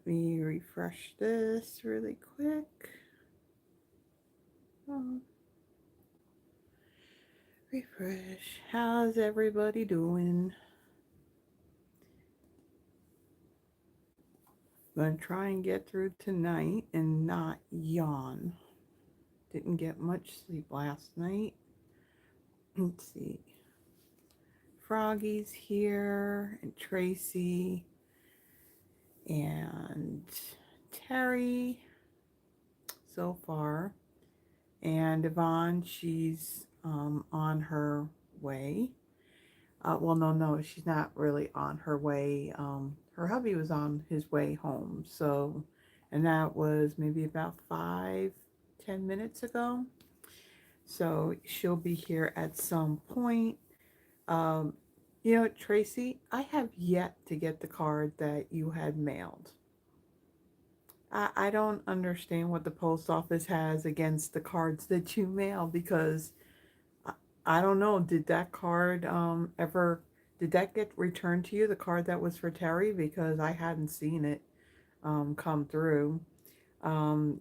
Let me refresh this really quick. Oh, refresh. How's everybody doing? I'm gonna try and get through tonight and not yawn. Didn't get much sleep last night. Let's see. Froggy's here, and Tracy, and Terry so far. And Yvonne, she's on her way. Well, no, she's not really on her way. Her hubby was on his way home. So, and that was maybe about 5, 10 minutes ago. So she'll be here at some point. Um, Tracy, I have yet to get the card that you had mailed. I don't understand what the post office has against the cards that you mail because I, I don't know. Did that card ever did that get returned to you? The card that was for Terry because I hadn't seen it come through. Um,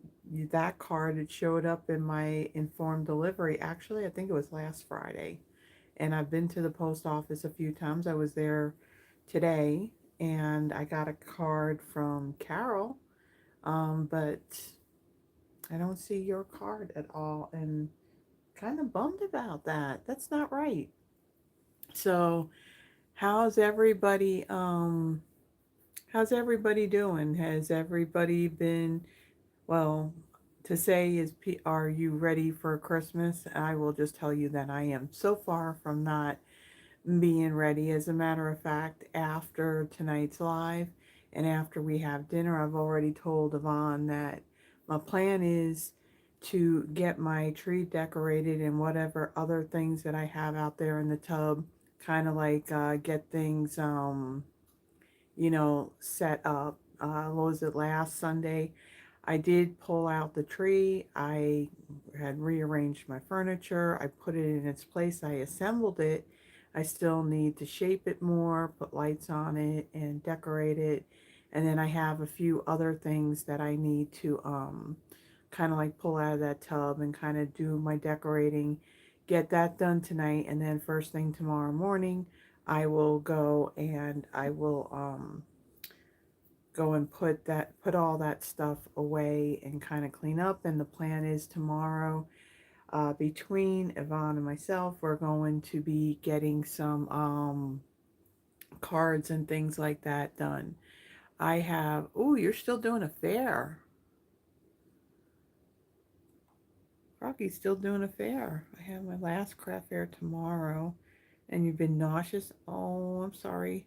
that card it showed up in my informed delivery. Actually, I think it was last Friday, and I've been to the post office a few times. I was there today, and I got a card from Carol, but I don't see your card at all, and kind of bummed about that. That's not right. So, how's everybody? How's everybody doing? Has everybody been well? To say are you ready for Christmas? I will just tell you that I am so far from not being ready. As a matter of fact, after tonight's live and after we have dinner, I've already told Yvonne that my plan is to get my tree decorated and whatever other things that I have out there in the tub, kind of like get things, set up. What was it, last Sunday? I did pull out the tree. I had rearranged my furniture. I put it in its place. I assembled it. I still need to shape it more, put lights on it, and decorate it. And then I have a few other things that I need to kind of like pull out of that tub and kind of do my decorating. Get that done tonight, and then first thing tomorrow morning, I will go and I will go and put all that stuff away and kind of clean up. And the plan is tomorrow, between Yvonne and myself, we're going to be getting some cards and things like that done. I have, oh, you're still doing a fair. Rocky's still doing a fair. I have my last craft fair tomorrow. And you've been nauseous. Oh, I'm sorry.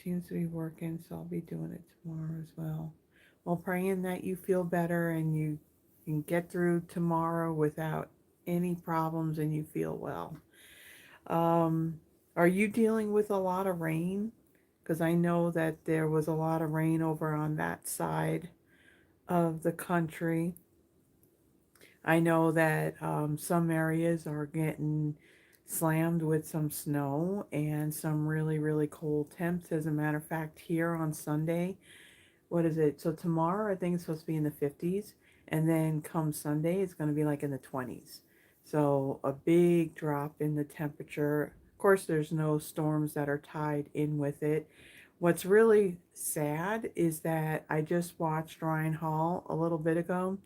Seems to be working, so I'll be doing it tomorrow as well. Well, praying that you feel better and you can get through tomorrow without any problems and you feel well. Um, are you dealing with a lot of rain? Because I know that there was a lot of rain over on that side of the country. I know that some areas are getting slammed with some snow and some really, really cold temps. As a matter of fact, here on Sunday, what is it? So tomorrow, I think it's supposed to be in the 50s. And then come Sunday, it's going to be like in the 20s. So a big drop in the temperature. Of course, there's no storms that are tied in with it. What's really sad is that I just watched Ryan Hall a little bit ago,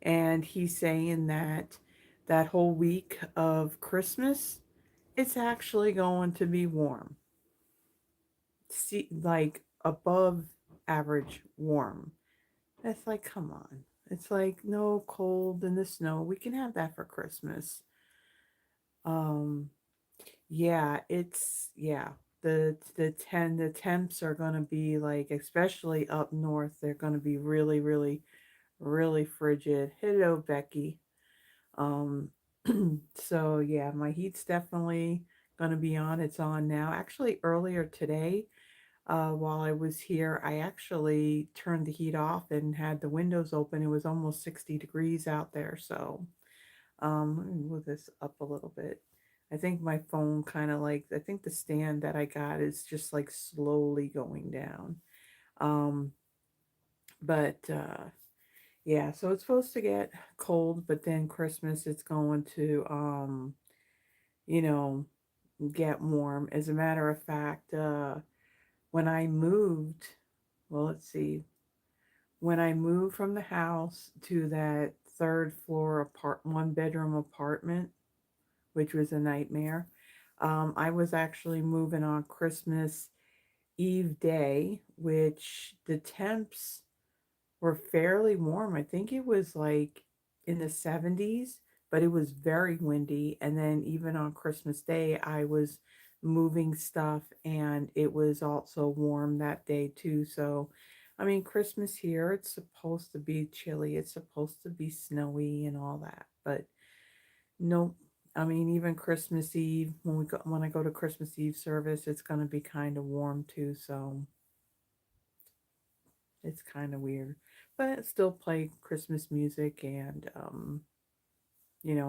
and he's saying that that whole week of Christmas, it's actually going to be warm. See, like above average warm. It's like, come on. It's like no cold in the snow. We can have that for Christmas. Um, yeah, yeah. The temps are gonna be like, especially up north, they're gonna be really, really, really frigid. Hello, Becky. Um, so yeah, my heat's definitely gonna be on. It's on now. Actually, earlier today, while I was here, I actually turned the heat off and had the windows open. It was almost 60 degrees out there. So, let me move this up a little bit. I think my phone kind of like, I think the stand that I got is just like slowly going down. Um, but yeah, so it's supposed to get cold, but then Christmas it's going to you know, get warm. As a matter of fact, when I moved, well, let's see, when I moved from the house to that third floor one bedroom apartment, which was a nightmare, I was actually moving on Christmas Eve day, which the temps were fairly warm. I think it was like in the 70s, but it was very windy. And then even on Christmas Day, I was moving stuff and it was also warm that day too. So, I mean, Christmas here, it's supposed to be chilly, it's supposed to be snowy and all that. But no, I mean, even Christmas Eve, when I go to Christmas Eve service, it's going to be kind of warm too. So, it's kind of weird, but still play Christmas music and,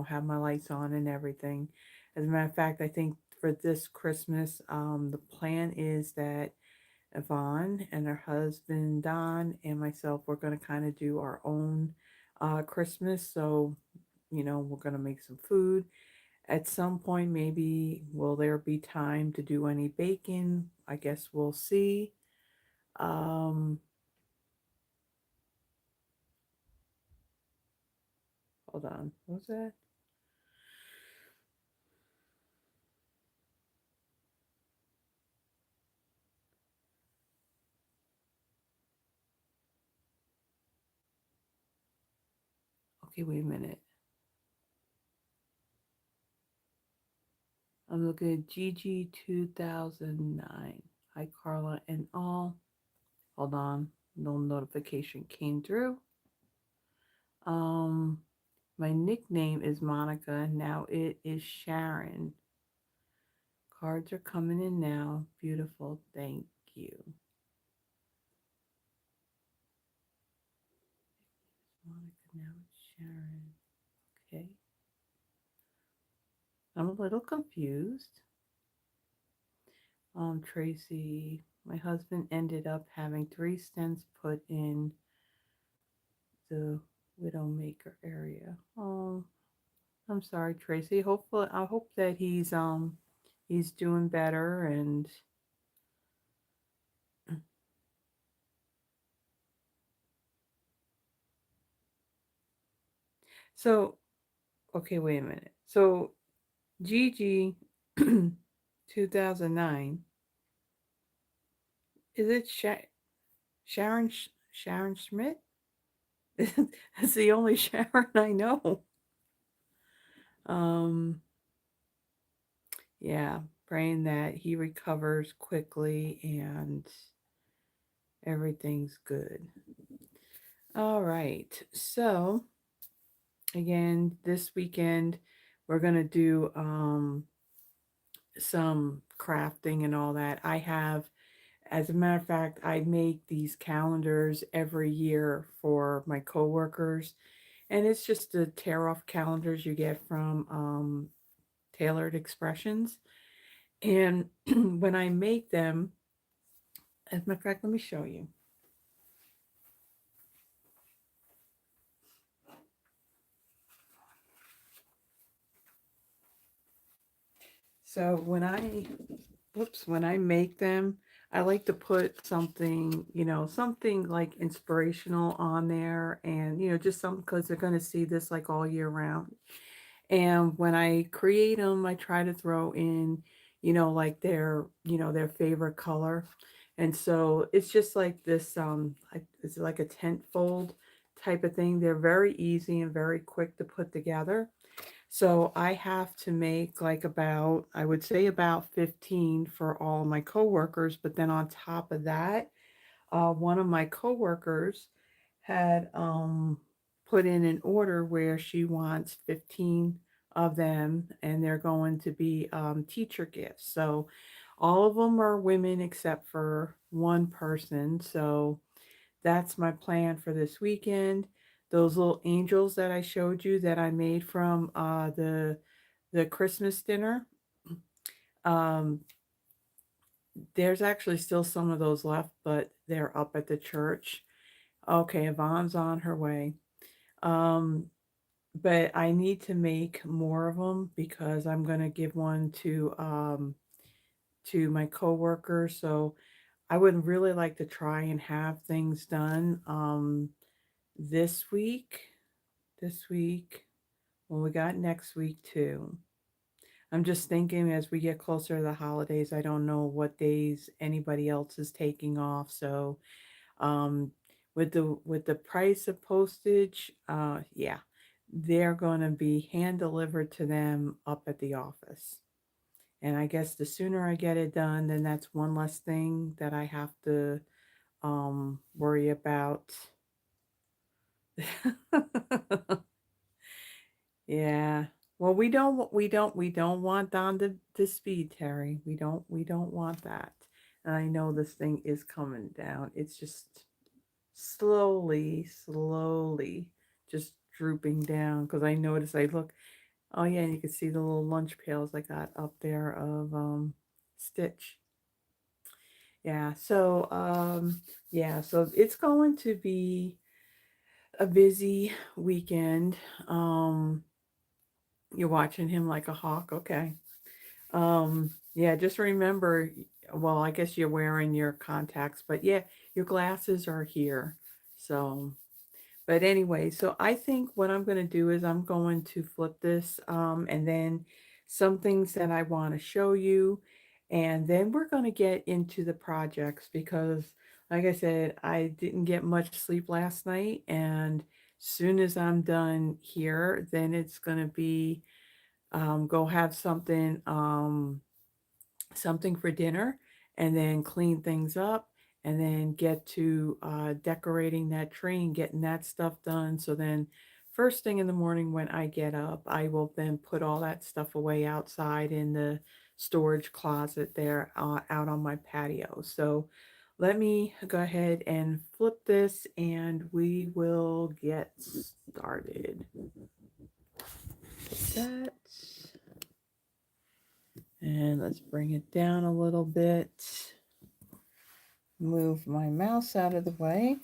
have my lights on and everything. As a matter of fact, I think for this Christmas, the plan is that Yvonne and her husband Don and myself, we're going to kind of do our own Christmas. So, we're going to make some food. At some point, maybe will there be time to do any baking? I guess we'll see. Um, Hold on. What was that? Okay, wait a minute. I'm looking at Gigi 2009. Hi, Carla and all. Hold on. No notification came through. Um, my nickname is Monica. Now it is Sharon. Cards are coming in now. Beautiful. Thank you. Monica, now it's Sharon. Okay. I'm a little confused. Tracy, my husband ended up having 3 stents put in the Widowmaker area. Oh, I'm sorry, Tracy. Hopefully, I hope that he's doing better. And so, okay, wait a minute. So Gigi 2009, is it Sharon Schmidt? That's the only Sharon I know. Um yeah, praying that he recovers quickly and everything's good. All right. So, again, this weekend we're going to do some crafting and all that. I have, as a matter of fact, I make these calendars every year for my coworkers, and it's just the tear off calendars you get from Tailored Expressions. And when I make them, as a matter of fact, let me show you. So when I make them, I like to put something, something like inspirational on there, and, just something because they're going to see this like all year round. And when I create them, I try to throw in, like their favorite color. And so it's just like this, it's like a tent fold type of thing. They're very easy and very quick to put together. So I have to make like about, I would say about 15 for all my coworkers. But then on top of that, one of my coworkers had put in an order where she wants 15 of them, and they're going to be teacher gifts. So all of them are women except for one person. So that's my plan for this weekend. Those little angels that I showed you that I made from the Christmas dinner. Um, There's actually still some of those left, but they're up at the church. Okay, Yvonne's on her way. Um, but I need to make more of them because I'm gonna give one to my coworker. So I would really like to try and have things done this week. This week. Well, we got next week too. I'm just thinking as we get closer to the holidays, I don't know what days anybody else is taking off. So um, with the price of postage, yeah, they're going to be hand delivered to them up at the office. And I guess the sooner I get it done, then that's one less thing that I have to worry about. Yeah. Well, we don't want Don to speed, Terry. We don't want that. And I know this thing is coming down. It's just slowly just drooping down because I noticed I look. Oh yeah, and you can see the little lunch pails I got up there of Stitch. Yeah, so it's going to be a busy weekend. Um you're watching him like a hawk, okay. Yeah, just remember, well, I guess you're wearing your contacts, but yeah, your glasses are here. So, but anyway, so I think what I'm going to do is I'm going to flip this and then some things that I want to show you. And then we're going to get into the projects because, like I said, I didn't get much sleep last night. And soon as I'm done here, then it's going to be go have something for dinner and then clean things up and then get to decorating that tree and getting that stuff done. So then first thing in the morning when I get up, I will then put all that stuff away outside in the storage closet there out on my patio. So let me go ahead and flip this and we will get started. That. And let's bring it down a little bit. Move my mouse out of the way.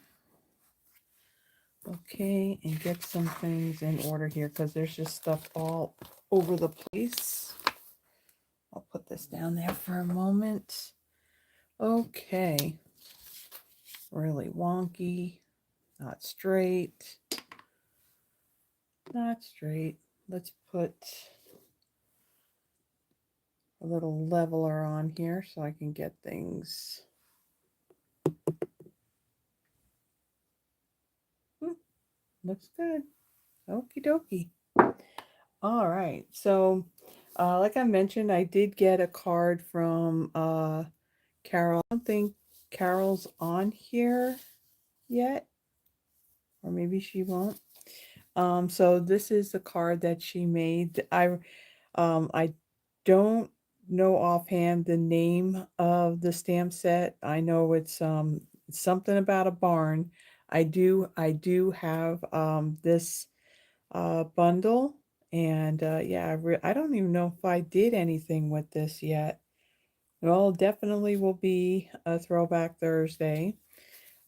Okay, and get some things in order here because there's just stuff all over the place. I'll put this down there for a moment. Okay. Really wonky. Not straight. Not straight. Let's put a little leveler on here so I can get things. Looks good. Okie dokie. All right. So, like I mentioned, I did get a card from Carol. I don't think Carol's on here yet, or maybe she won't. So this is the card that she made. I don't know offhand the name of the stamp set. I know it's something about a barn. I do have this bundle. And yeah, I don't even know if I did anything with this yet. Well, definitely will be a Throwback Thursday.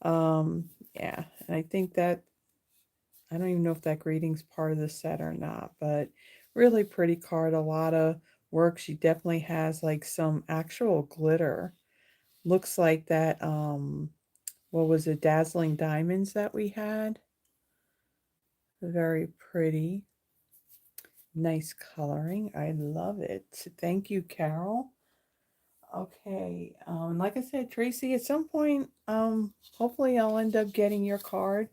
Um, yeah, and I think that I don't even know if that greeting's part of the set or not, but really pretty card. A lot of work. She definitely has like some actual glitter. Looks like that. What was it? Dazzling Diamonds that we had. Very pretty. Nice coloring. I love it. Thank you, Carol. Okay. Like I said, Tracy, at some point, hopefully I'll end up getting your card.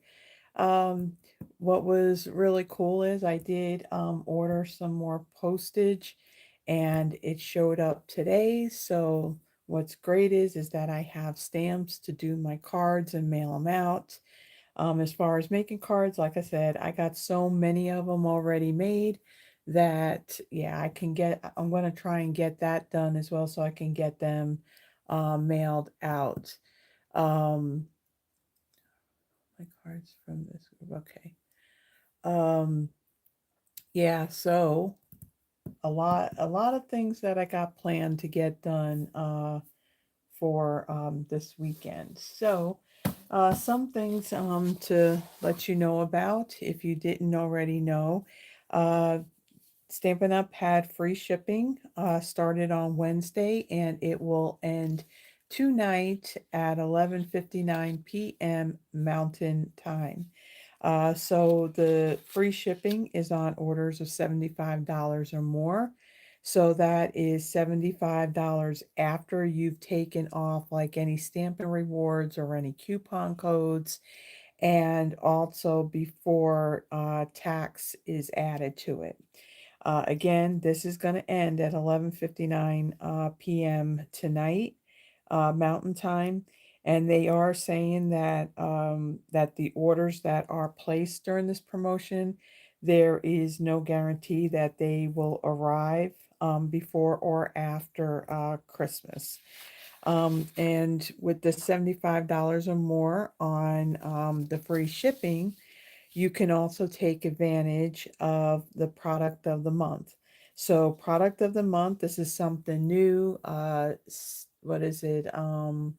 Um, what was really cool is I did order some more postage and it showed up today. So what's great is that I have stamps to do my cards and mail them out. As far as making cards, like I said, I got so many of them already made that, yeah, I'm going to try and get that done as well so I can get them mailed out. Um, my cards from this group, okay. Um, yeah, so a lot of things that I got planned to get done for this weekend. So, some things to let you know about if you didn't already know. Uh, Stampin' Up! Had free shipping, started on Wednesday, and it will end tonight at 11:59 p.m. Mountain Time. So the free shipping is on orders of $75 or more. So that is $75 after you've taken off like any Stampin' Rewards or any coupon codes, and also before tax is added to it. Again, this is going to end at 11:59 p.m. tonight, Mountain Time, and they are saying that that the orders that are placed during this promotion, there is no guarantee that they will arrive before or after Christmas. And with the $75 or more on the free shipping, you can also take advantage of the product of the month. So, product of the month, this is something new. What is it? Um,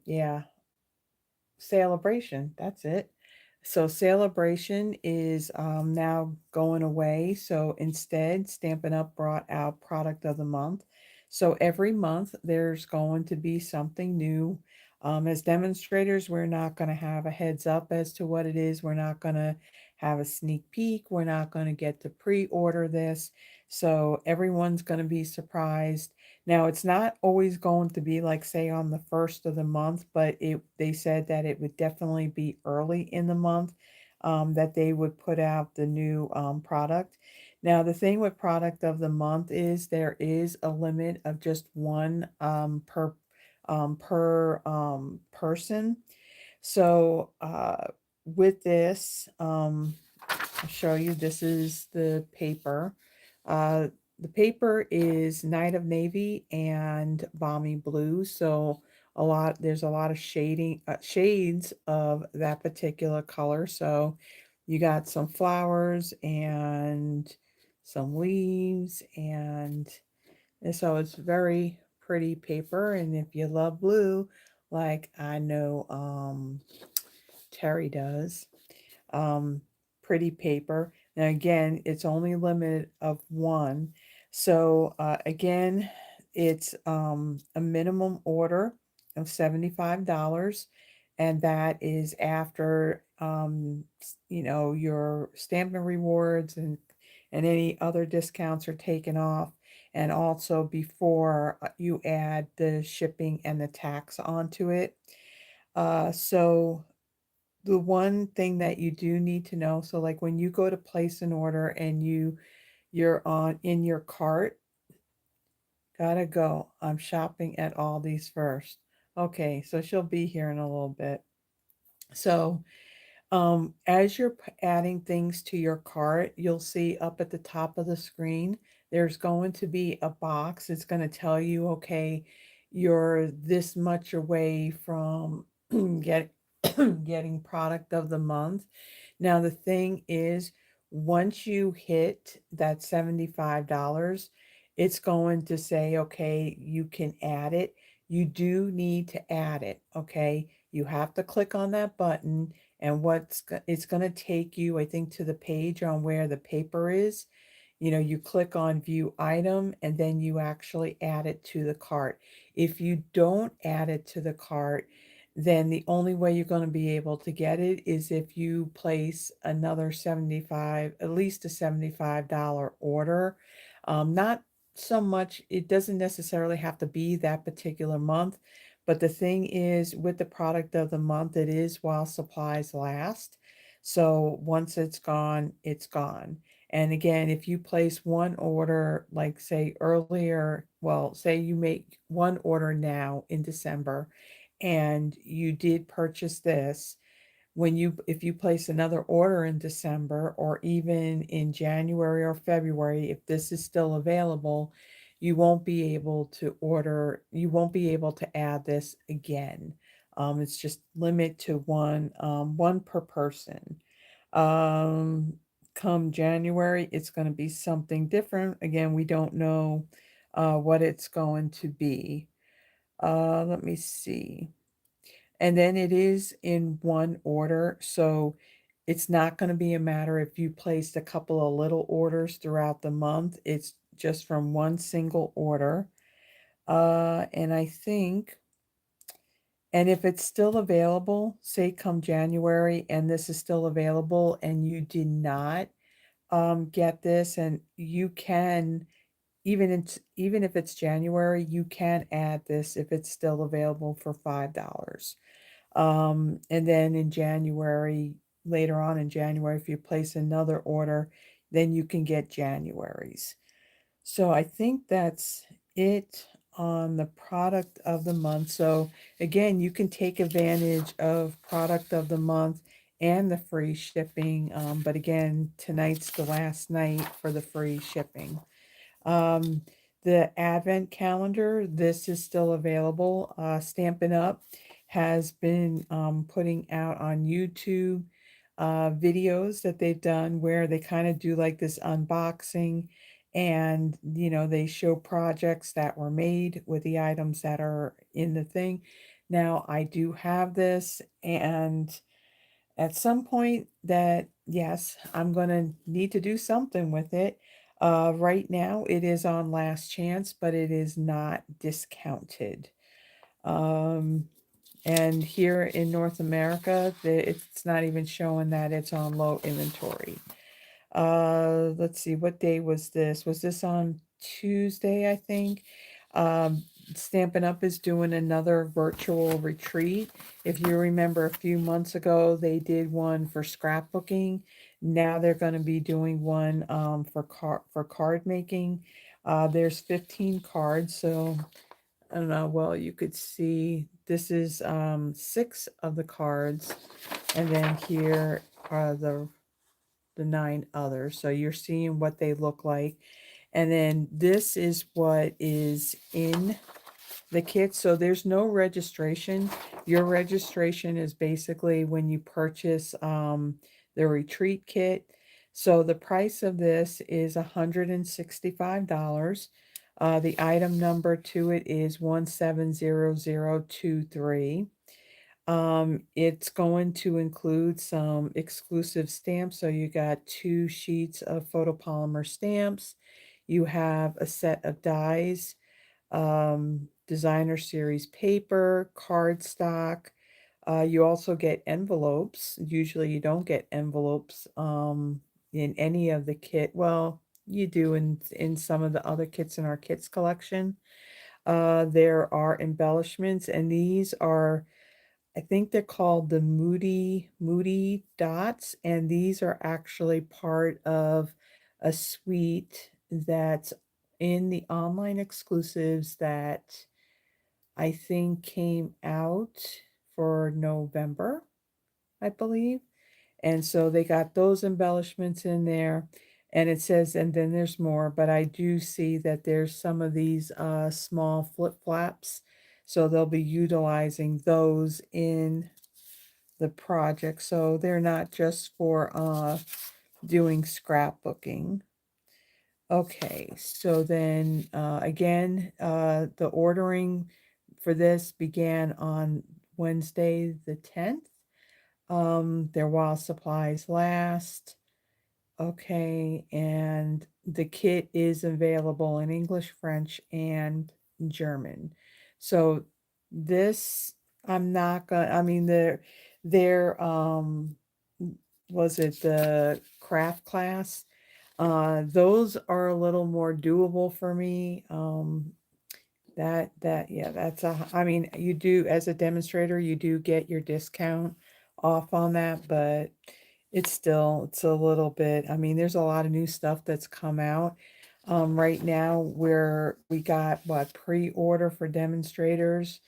yeah, Celebration. That's it. So Celebration is now going away. So instead, Stampin' Up! Brought out Product of the Month. So every month there's going to be something new. As demonstrators, we're not going to have a heads up as to what it is. We're not going to have a sneak peek. We're not going to get to pre-order this. So everyone's going to be surprised. Now, it's not always going to be like, say, on the first of the month, but they said that it would definitely be early in the month that they would put out the new product. Now, the thing with product of the month is there is a limit of just one per person. So with this, I'll show you. This is the paper. Uh, the paper is Night of Navy and Balmy Blue. So there's a lot of shades of that particular color. So you got some flowers and some leaves, and so it's very pretty paper. And if you love blue, like I know Terry does, um, pretty paper. Now again, it's only limited of one. So again, it's a minimum order of $75, and that is after your Stampin' Rewards and any other discounts are taken off, and also before you add the shipping and the tax onto it. So the one thing that you do need to know, so like when you go to place an order and you're on in your cart, gotta go. I'm shopping at Aldi's first. Okay, so she'll be here in a little bit. So as you're adding things to your cart, you'll see up at the top of the screen, there's going to be a box. It's going to tell you, okay, you're this much away from get, getting product of the month. Now, the thing is, once you hit that $75, it's going to say, okay, you can add it. You do need to add it, okay? You have to click on that button, and it's going to take you, I think, to the page on where the paper is. You click on view item, and then you actually add it to the cart. If you don't add it to the cart, then the only way you're going to be able to get it is if you place another 75, at least a $75 order. Not so much, it doesn't necessarily have to be that particular month, but the thing is, with the product of the month, it is while supplies last. So once it's gone, it's gone. And again, if you place one order, like say earlier, well, say you make one order now in December and you did purchase this, if you place another order in December or even in January or February, if this is still available, you won't be able to add this again. It's just limit to one per person. Um, Come January, it's going to be something different. Again, we don't know what it's going to be. Let me see. And then it is in one order, so it's not going to be a matter if you placed a couple of little orders throughout the month. It's just from one single order. And I think, and if it's still available, say come January, and this is still available, and you did not get this, and you can, even if it's January, you can add this if it's still available for $5. And then in January, later on in January, if you place another order, then you can get January's. So I think that's it on the product of the month. So again, you can take advantage of product of the month and the free shipping. But again, tonight's the last night for the free shipping. Um, the advent calendar, this is still available. Stampin' Up has been putting out on YouTube videos that they've done where they kind of do like this unboxing, and they show projects that were made with the items that are in the thing. Now I do have this, and at some point that, yes, I'm going to need to do something with it. Right now it is on last chance, but it is not discounted. Um, and here in North America, it's not even showing that it's on low inventory. Let's see, what day was this? Was this on Tuesday, I think? Um, Stampin' Up is doing another virtual retreat. If you remember a few months ago, they did one for scrapbooking. Now they're going to be doing one for card making. There's 15 cards, so I don't know. Well, you could see this is 6 of the cards, and then here are the 9 others. So you're seeing what they look like. And then this is what is in the kit. So there's no registration. Your registration is basically when you purchase the retreat kit. So the price of this is $165. The item number to it is 170023. It's going to include some exclusive stamps. So you got 2 sheets of photopolymer stamps. You have a set of dies, designer series paper, cardstock. You also get envelopes. Usually you don't get envelopes in any of the kit. Well, you do in some of the other kits in our kits collection. There are embellishments, and these are, I think they're called the Moody dots, and these are actually part of a suite that's in the online exclusives that I think came out for November, I believe. And so they got those embellishments in there. And it says, and then there's more, but I do see that there's some of these small flip flaps. So they'll be utilizing those in the project. So they're not just for doing scrapbooking. Okay, so then again, the ordering for this began on Wednesday the 10th. They're while supplies last. Okay, and the kit is available in English, French, and German. So this, I'm not gonna, I mean, was it the craft class? Those are a little more doable for me. Yeah, I mean, you do, as a demonstrator, you do get your discount off on that, but it's a little bit, I mean, there's a lot of new stuff that's come out. Right now where we got what pre-order for demonstrators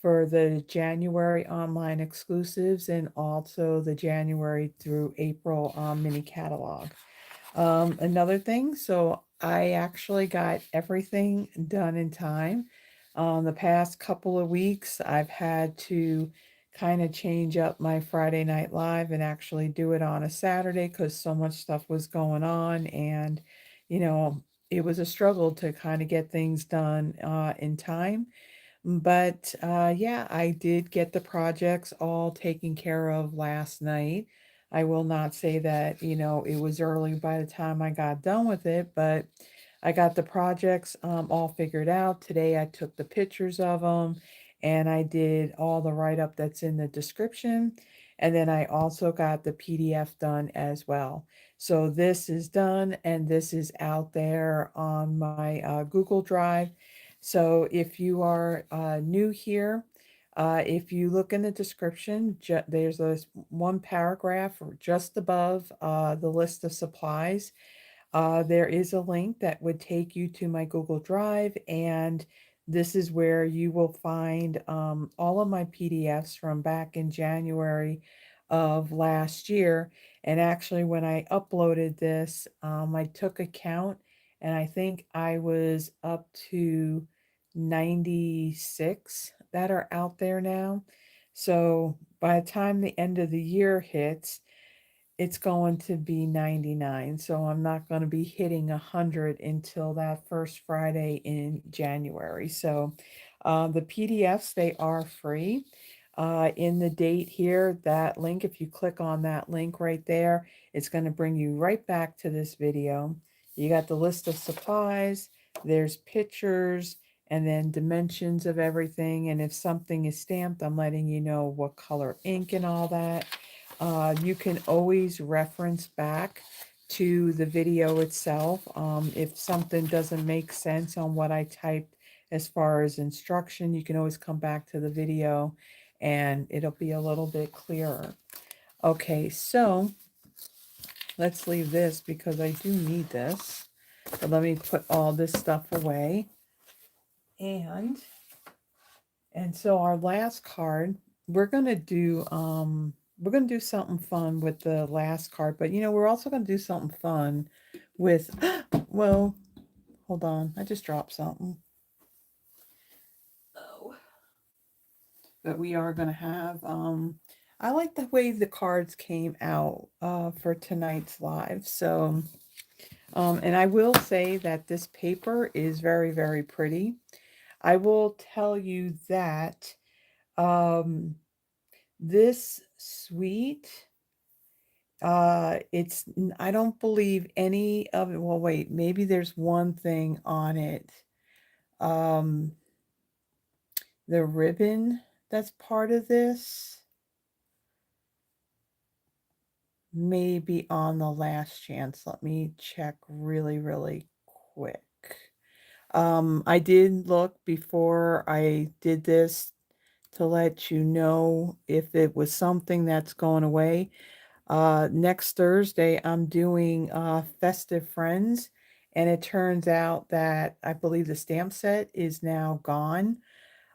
for the January online exclusives, and also the January through April mini catalog. Another thing, so I actually got everything done in time. The past couple of weeks, I've had to kind of change up my Friday Night Live and actually do it on a Saturday because so much stuff was going on, and you know, it was a struggle to kind of get things done in time. But yeah, I did get the projects all taken care of last night. I will not say that, it was early by the time I got done with it, but I got the projects all figured out. Today I took the pictures of them and I did all the write up that's in the description. And then I also got the PDF done as well. So this is done and this is out there on my Google Drive. So if you are new here, if you look in the description, there's this one paragraph just above the list of supplies. There is a link that would take you to my Google Drive, and this is where you will find all of my PDFs from back in January of last year. And actually, when I uploaded this, I took a count, and I think I was up to 96 that are out there now. So by the time the end of the year hits, it's going to be 99. So I'm not going to be hitting 100 until that first Friday in January. So the PDFs, they are free. In the date here, that link, if you click on that link right there, it's going to bring you right back to this video. You got the list of supplies, there's pictures, and then dimensions of everything. And if something is stamped, I'm letting you know what color ink and all that. You can always reference back to the video itself. If something doesn't make sense on what I typed as far as instruction, you can always come back to the video and it'll be a little bit clearer. Okay, so let's leave this because I do need this. But let me put all this stuff away. And so our last card, we're gonna do something fun with the last card, but we're also gonna do something fun with well, hold on, I just dropped something. Oh. But we are gonna have I like the way the cards came out for tonight's live. So and I will say that this paper is very, very pretty. I will tell you that um this suite, I don't believe any of it. Well, wait, maybe there's one thing on it. Um, the ribbon that's part of this may be on the last chance. Let me check really, really quick. I did look before I did this to let you know if it was something that's going away. Next Thursday, I'm doing Festive Friends, and it turns out that I believe the stamp set is now gone.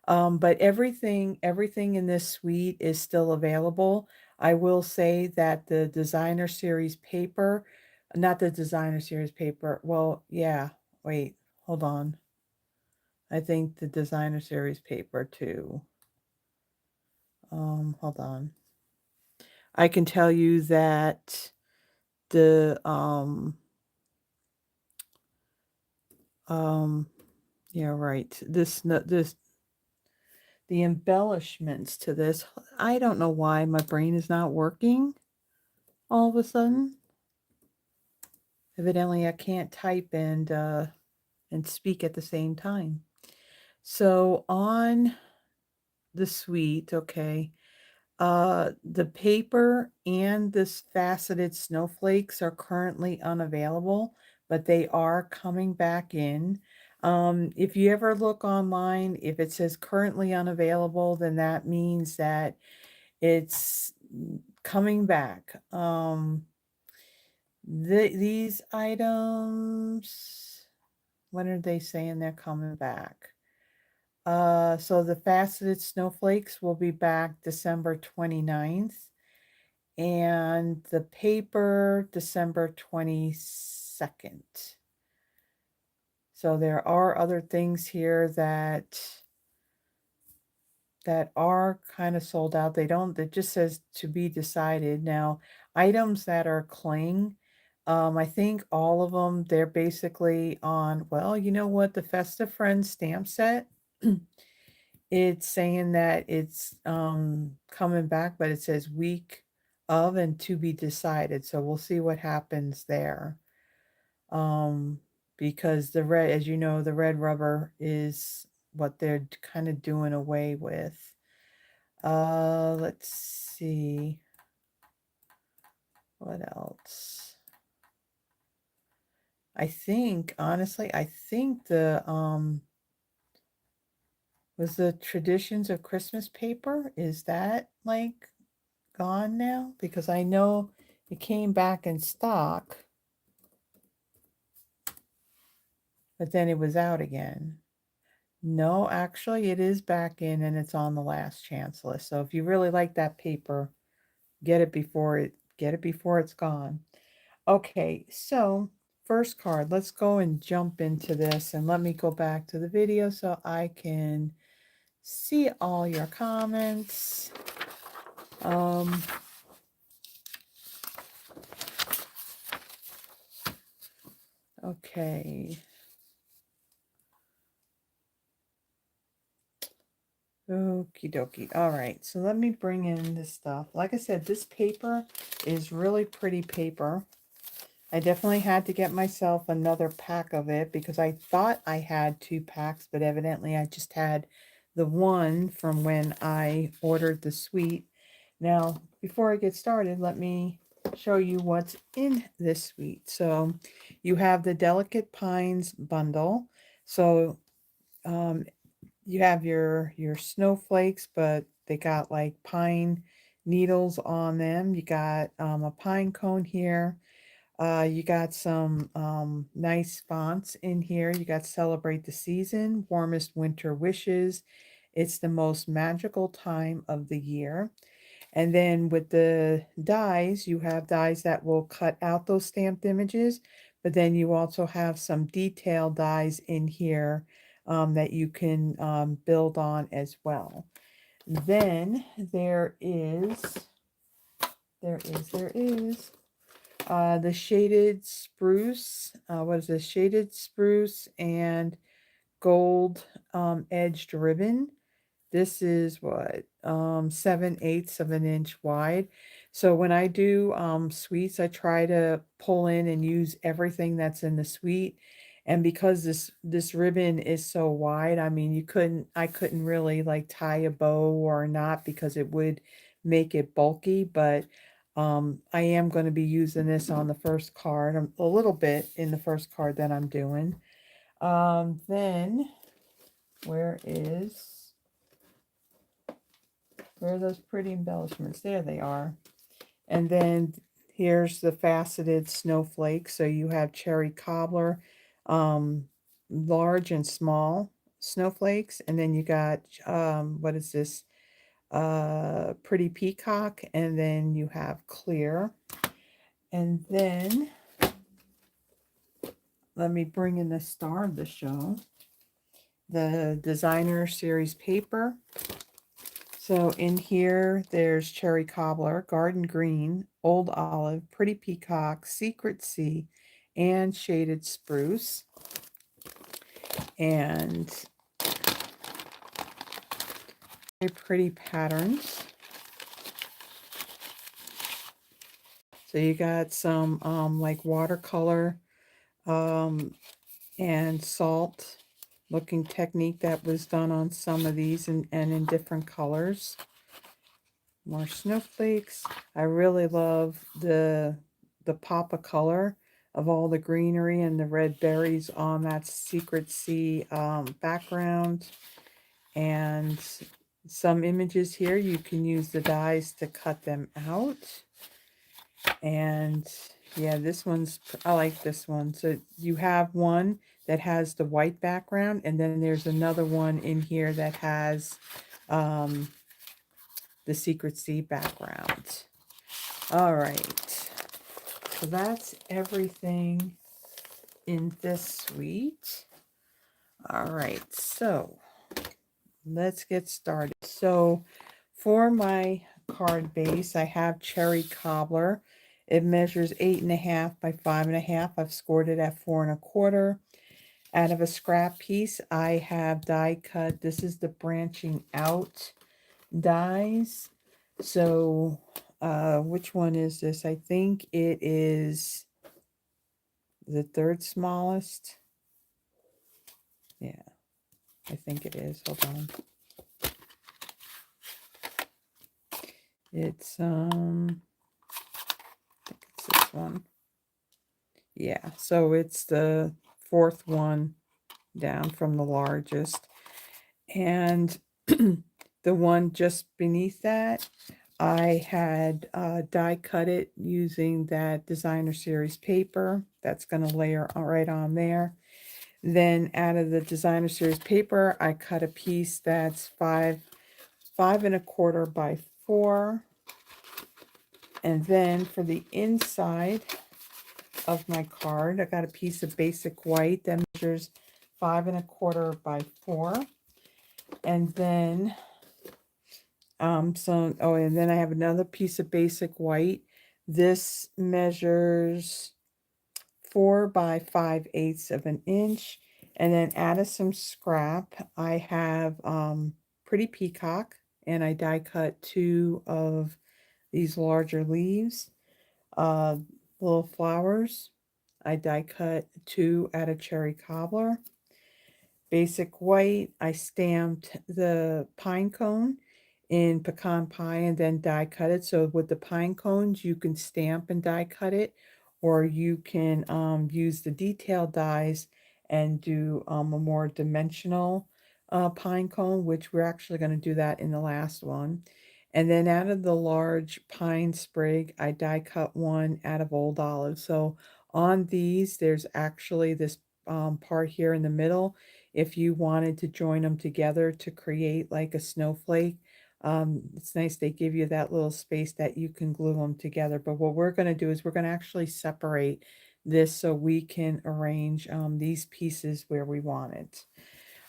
But everything in this suite is still available. I will say that the designer series paper, not the designer series paper. Well, yeah, wait, hold on. I think the designer series paper too. Hold on. I can tell you that the Um, yeah, right. The embellishments to this. I don't know why my brain is not working all of a sudden. Evidently, I can't type and speak at the same time. So on the suite, okay, the paper and this faceted snowflakes are currently unavailable, but they are coming back in. If you ever look online, if it says currently unavailable, then that means that it's coming back. These items, when are they saying they're coming back? So the faceted snowflakes will be back December 29th. And the paper December 22nd. So there are other things here that are kind of sold out. It just says to be decided. Now, items that are cling, I think all of them, they're basically on, well, you know what, the Festive Friends stamp set it's saying that it's coming back, but it says week of and to be decided. So we'll see what happens there. Um, because the red, as you know, the red rubber is what they're kind of doing away with. Let's see. What else? I think, honestly, I think the was the traditions of Christmas paper, is that like gone now? Because I know it came back in stock, but then it was out again. No, actually it is back in and it's on the last chance list. So if you really like that paper, get it before it's gone. Okay, so first card, let's go and jump into this, and let me go back to the video so I can see all your comments. Okay. Okie dokie. All right, so let me bring in this stuff. Like I said, this paper is really pretty paper. I definitely had to get myself another pack of it because I thought I had 2 packs, but evidently I just had the one from when I ordered the suite. Now, before I get started, let me show you what's in this suite. So you have the Delicate Pines bundle. So you have your snowflakes, but they got like pine needles on them. You got a pine cone here. You got some nice fonts in here. You got Celebrate the Season, Warmest Winter Wishes. It's the most magical time of the year. And then with the dies, you have dies that will cut out those stamped images, but then you also have some detail dies in here that you can build on as well. Then there is the shaded spruce. What is this? Shaded spruce and gold edged ribbon. This is what 7/8 of an inch wide. So when I do suites, I try to pull in and use everything that's in the suite. And because this ribbon is so wide, I mean, I couldn't really like tie a bow or not because it would make it bulky. But I am going to be using this on the first card, a little bit in the first card that I'm doing. Then where are those pretty embellishments? There they are. And then here's the faceted snowflake. So you have cherry cobbler, large and small snowflakes. And then you got, what is this? Pretty peacock. And then you have clear. And then let me bring in the star of the show, the designer series paper. So in here, there's Cherry Cobbler, Garden Green, Old Olive, Pretty Peacock, Secret Sea, and Shaded Spruce. And very pretty patterns. So you got some like watercolor and salt looking technique that was done on some of these and in different colors. More snowflakes. I really love the pop of color of all the greenery and the red berries on that Secret Sea background. And some images here, you can use the dies to cut them out. And yeah, I like this one. So you have one that has the white background, and then there's another one in here that has the Secret Sea background. All right, so that's everything in this suite. All right, so let's get started. So for my card base, I have Cherry Cobbler. It measures 8.5 by 5.5. I've scored it at 4 1/4. Out of a scrap piece, I have die cut. This is the branching out dies. So, which one is this? I think it is the third smallest. Yeah, I think it is. Hold on. It's, I think it's this one. Yeah, so it's the fourth one down from the largest. And the one just beneath that, I had die cut it using that designer series paper. That's going to layer right on there. Then out of the designer series paper, I cut a piece that's 5.25 by 4. And then for the inside of my card, I got a piece of basic white that measures 5.25 by 4. And then and then I have another piece of basic white. This measures 4 by 5/8 of an inch. And then out of some scrap, I have Pretty Peacock, and I die cut 2 of these larger leaves. Little flowers, I die cut 2 out of Cherry Cobbler. Basic white, I stamped the pine cone in pecan pie and then die cut it. So with the pine cones, you can stamp and die cut it, or you can use the detail dies and do a more dimensional pine cone, which we're actually going to do that in the last one. And then out of the large pine sprig, I die cut 1 out of old olive. So on these, there's actually this part here in the middle. If you wanted to join them together to create like a snowflake, it's nice they give you that little space that you can glue them together. But what we're going to do is we're going to actually separate this so we can arrange these pieces where we want it.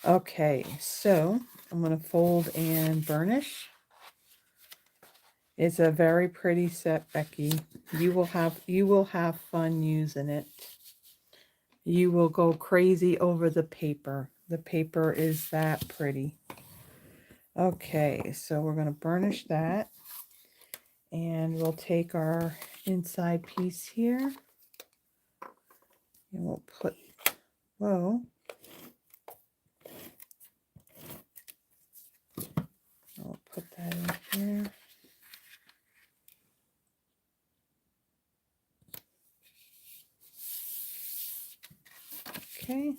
Okay, so I'm going to fold and burnish. It's a very pretty set, Becky. You will have fun using it. You will go crazy over the paper. The paper is that pretty. Okay, so we're going to burnish that. And we'll take our inside piece here. And we'll put, whoa. I'll put that in here. Okay.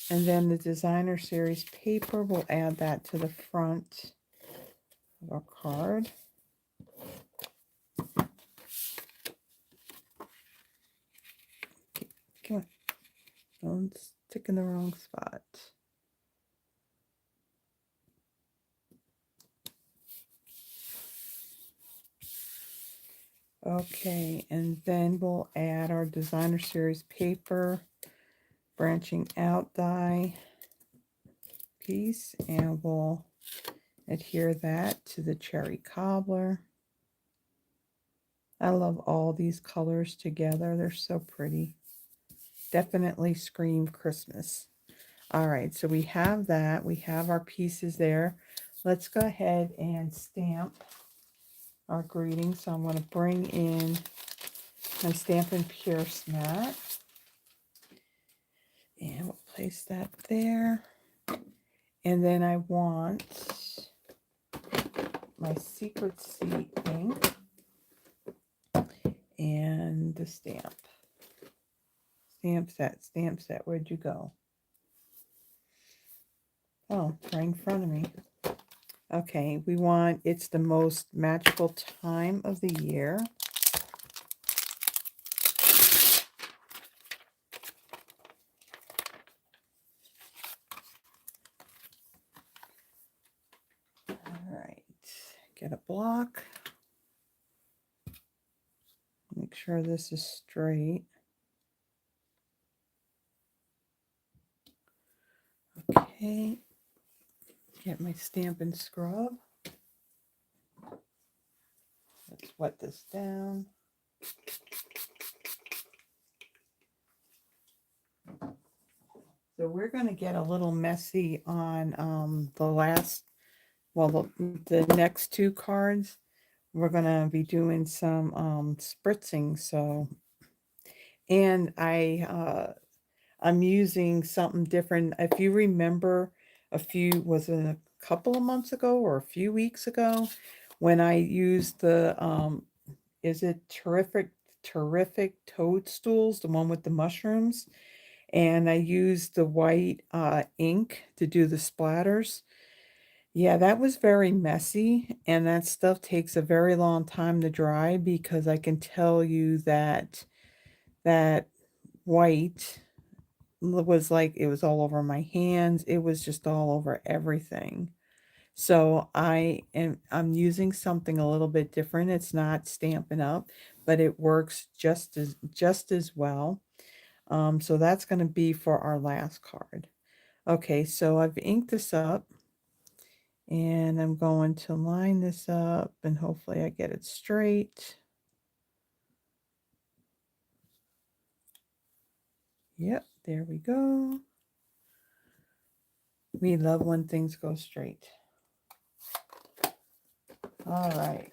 And then the designer series paper, we'll add that to the front of our card. Come on. Don't stick in the wrong spot. Okay, and then we'll add our designer series paper, branching out die piece, and we'll adhere that to the cherry cobbler. I love all these colors together. They're so pretty. Definitely scream Christmas. All right, so we have that. We have our pieces there. Let's go ahead and stamp our greeting. So I'm going to bring in my Stampin' Pierce mat. And we'll place that there. And then I want my Secret Seat ink and the stamp. Stamp set, where'd you go? Oh, right in front of me. Okay, we want It's the Most Magical Time of the Year. All right, get a block. Make sure this is straight. Okay, get my Stampin' Scrub. Let's wet this down. So we're going to get a little messy on the last, well, the next two cards. We're going to be doing some spritzing. So, and I'm using something different. If you remember was it a couple of months ago or a few weeks ago when I used the, is it terrific toadstools, the one with the mushrooms? And I used the white ink to do the splatters. Yeah, that was very messy, and that stuff takes a very long time to dry because I can tell you that that white was like it was all over my hands. It was just all over everything. So I'm using something a little bit different. It's not Stampin' Up, but it works just as well. So that's going to be for our last card. Okay, so I've inked this up and I'm going to line this up and hopefully I get it straight. Yep, there we go. We love when things go straight. All right.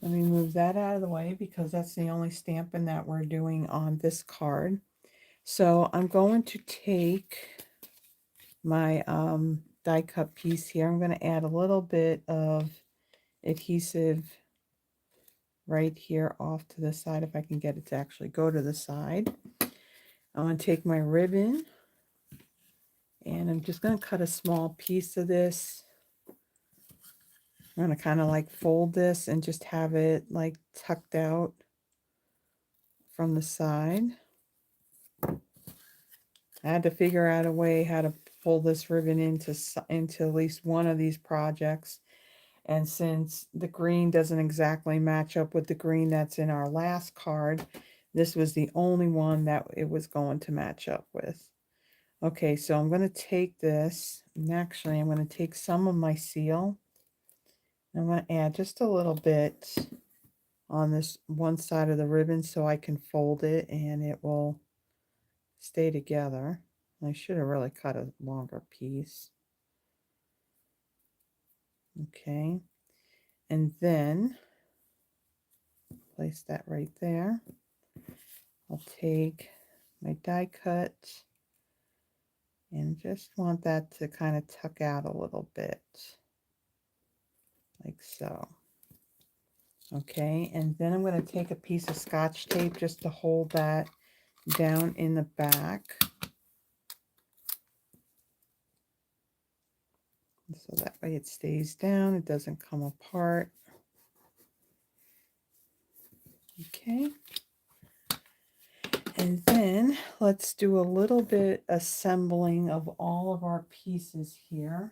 Let me move that out of the way because that's the only stamping that we're doing on this card. So I'm going to take my die cut piece here. I'm going to add a little bit of adhesive right here off to the side if I can get it to actually go to the side. I'm going to take my ribbon and I'm just going to cut a small piece of this. I'm going to kind of like fold this and just have it like tucked out from the side. I had to figure out a way how to pull this ribbon into at least one of these projects. And since the green doesn't exactly match up with the green that's in our last card, this was the only one that it was going to match up with. Okay, so I'm going to take this, and actually I'm going to take some of my seal. I'm going to add just a little bit on this one side of the ribbon so I can fold it and it will stay together. I should have really cut a longer piece. Okay, and then place that right there. I'll take my die cut and just want that to kind of tuck out a little bit, like so. Okay, and then I'm going to take a piece of Scotch tape just to hold that down in the back. So that way it stays down, it doesn't come apart. Okay. And then let's do a little bit assembling of all of our pieces here.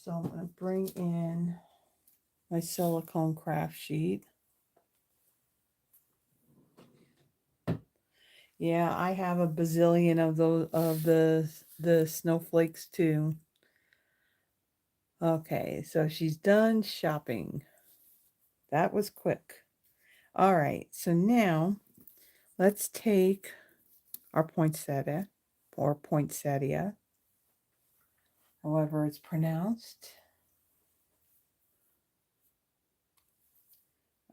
So I'm going to bring in my silicone craft sheet. Yeah, I have a bazillion of those of the snowflakes too. Okay, so she's done shopping. That was quick. All right, so now let's take our poinsettia or poinsettia, however it's pronounced.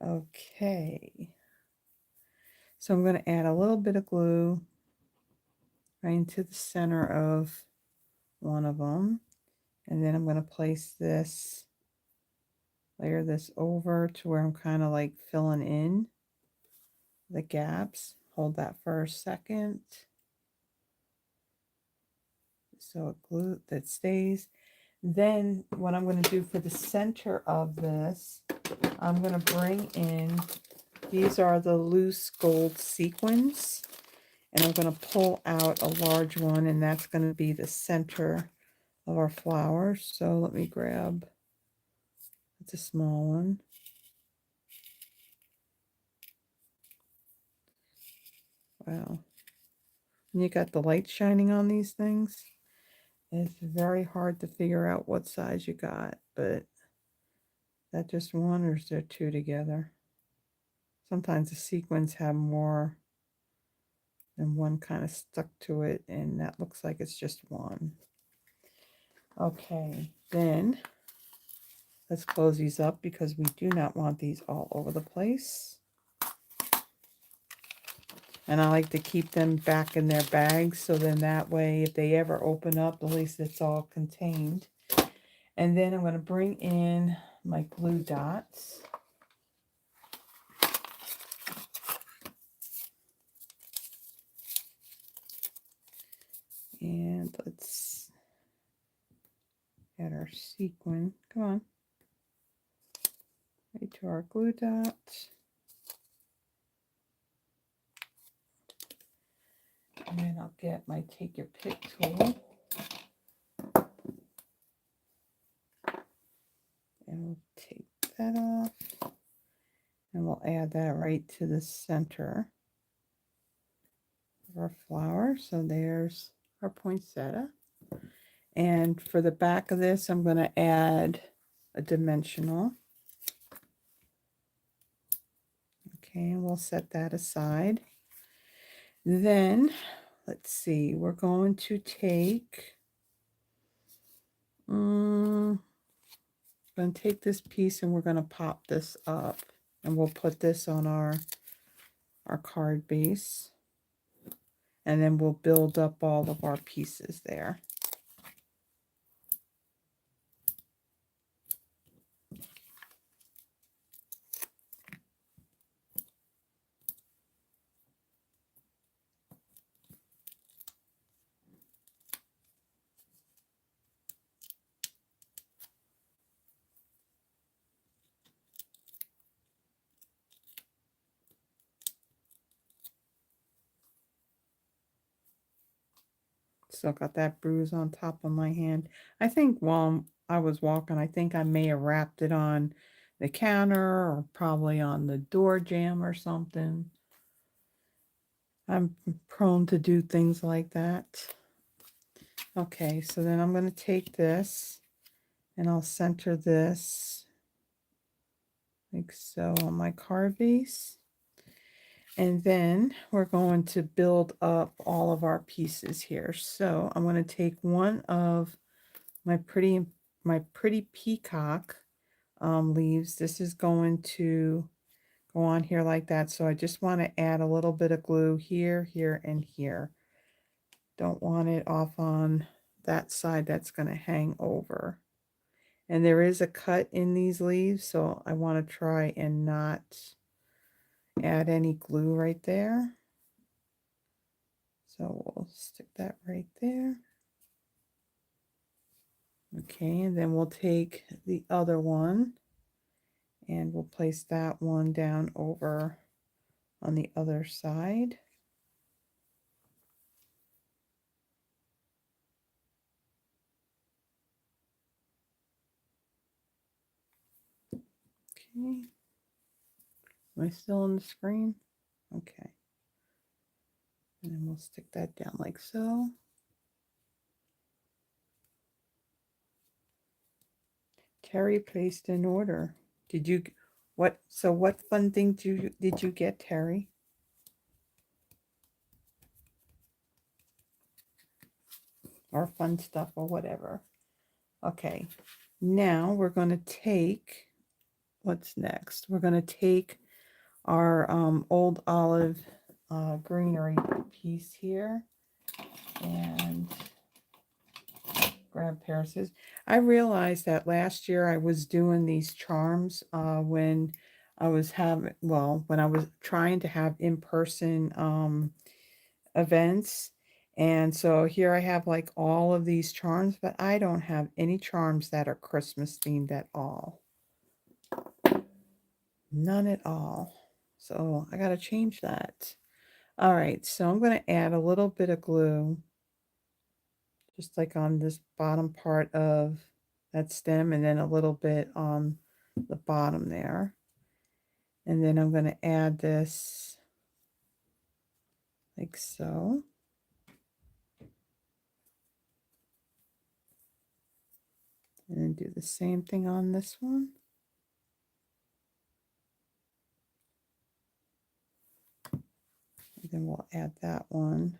Okay, so I'm going to add a little bit of glue right into the center of one of them, and then I'm going to place this, layer this over to where I'm kind of like filling in the gaps. Hold that for a second so it glue that stays. Then what I'm going to do for the center of this, I'm going to bring in, these are the loose gold sequins, and I'm going to pull out a large one, and that's going to be the center of our flower. So let me grab, it's a small one. Wow. And you got the light shining on these things. It's very hard to figure out what size you got, but that just one or is there two together? Sometimes the sequins have more and one kind of stuck to it, and that looks like it's just one. Okay, then let's close these up because we do not want these all over the place. And I like to keep them back in their bags, so then that way if they ever open up, at least it's all contained. And then I'm going to bring in my glue dots. And let's add our sequin. Come on. Right to our glue dots. And then I'll get my Take Your Pick tool. And we'll take that off. And we'll add that right to the center of our flower. So there's our poinsettia. And for the back of this, I'm going to add a dimensional. Okay, and we'll set that aside. Then, let's see, we're going to take, going to take this piece and we're going to pop this up. And we'll put this on our card base. And then we'll build up all of our pieces there. Still got that bruise on top of my hand. I think while I was walking, I think I may have wrapped it on the counter or probably on the door jamb or something. I'm prone to do things like that. Okay, so then I'm going to take this and I'll center this like so on my card base. And then we're going to build up all of our pieces here. So I'm going to take one of my pretty peacock leaves. This is going to go on here like that. So I just want to add a little bit of glue here, here, and here. Don't want it off on that side that's going to hang over. And there is a cut in these leaves, so I want to try and not add any glue right there. So we'll stick that right there. Okay, and then we'll take the other one and we'll place that one down over on the other side. Okay. Am I still on the screen? Okay. And then we'll stick that down like so. Terry placed an order. Did you, what fun thing did you get, Terry? Or fun stuff or whatever. Okay. Now we're going to take, what's next? We're going to take our old olive greenery piece here and grab a pair of scissors. I realized that last year I was doing these charms when I was when I was trying to have in-person events. And so here I have like all of these charms, but I don't have any charms that are Christmas themed at all. None at all. So I got to change that. All right, so I'm going to add a little bit of glue, just like on this bottom part of that stem, and then a little bit on the bottom there. And then I'm going to add this like so. And then do the same thing on this one. Then we'll add that one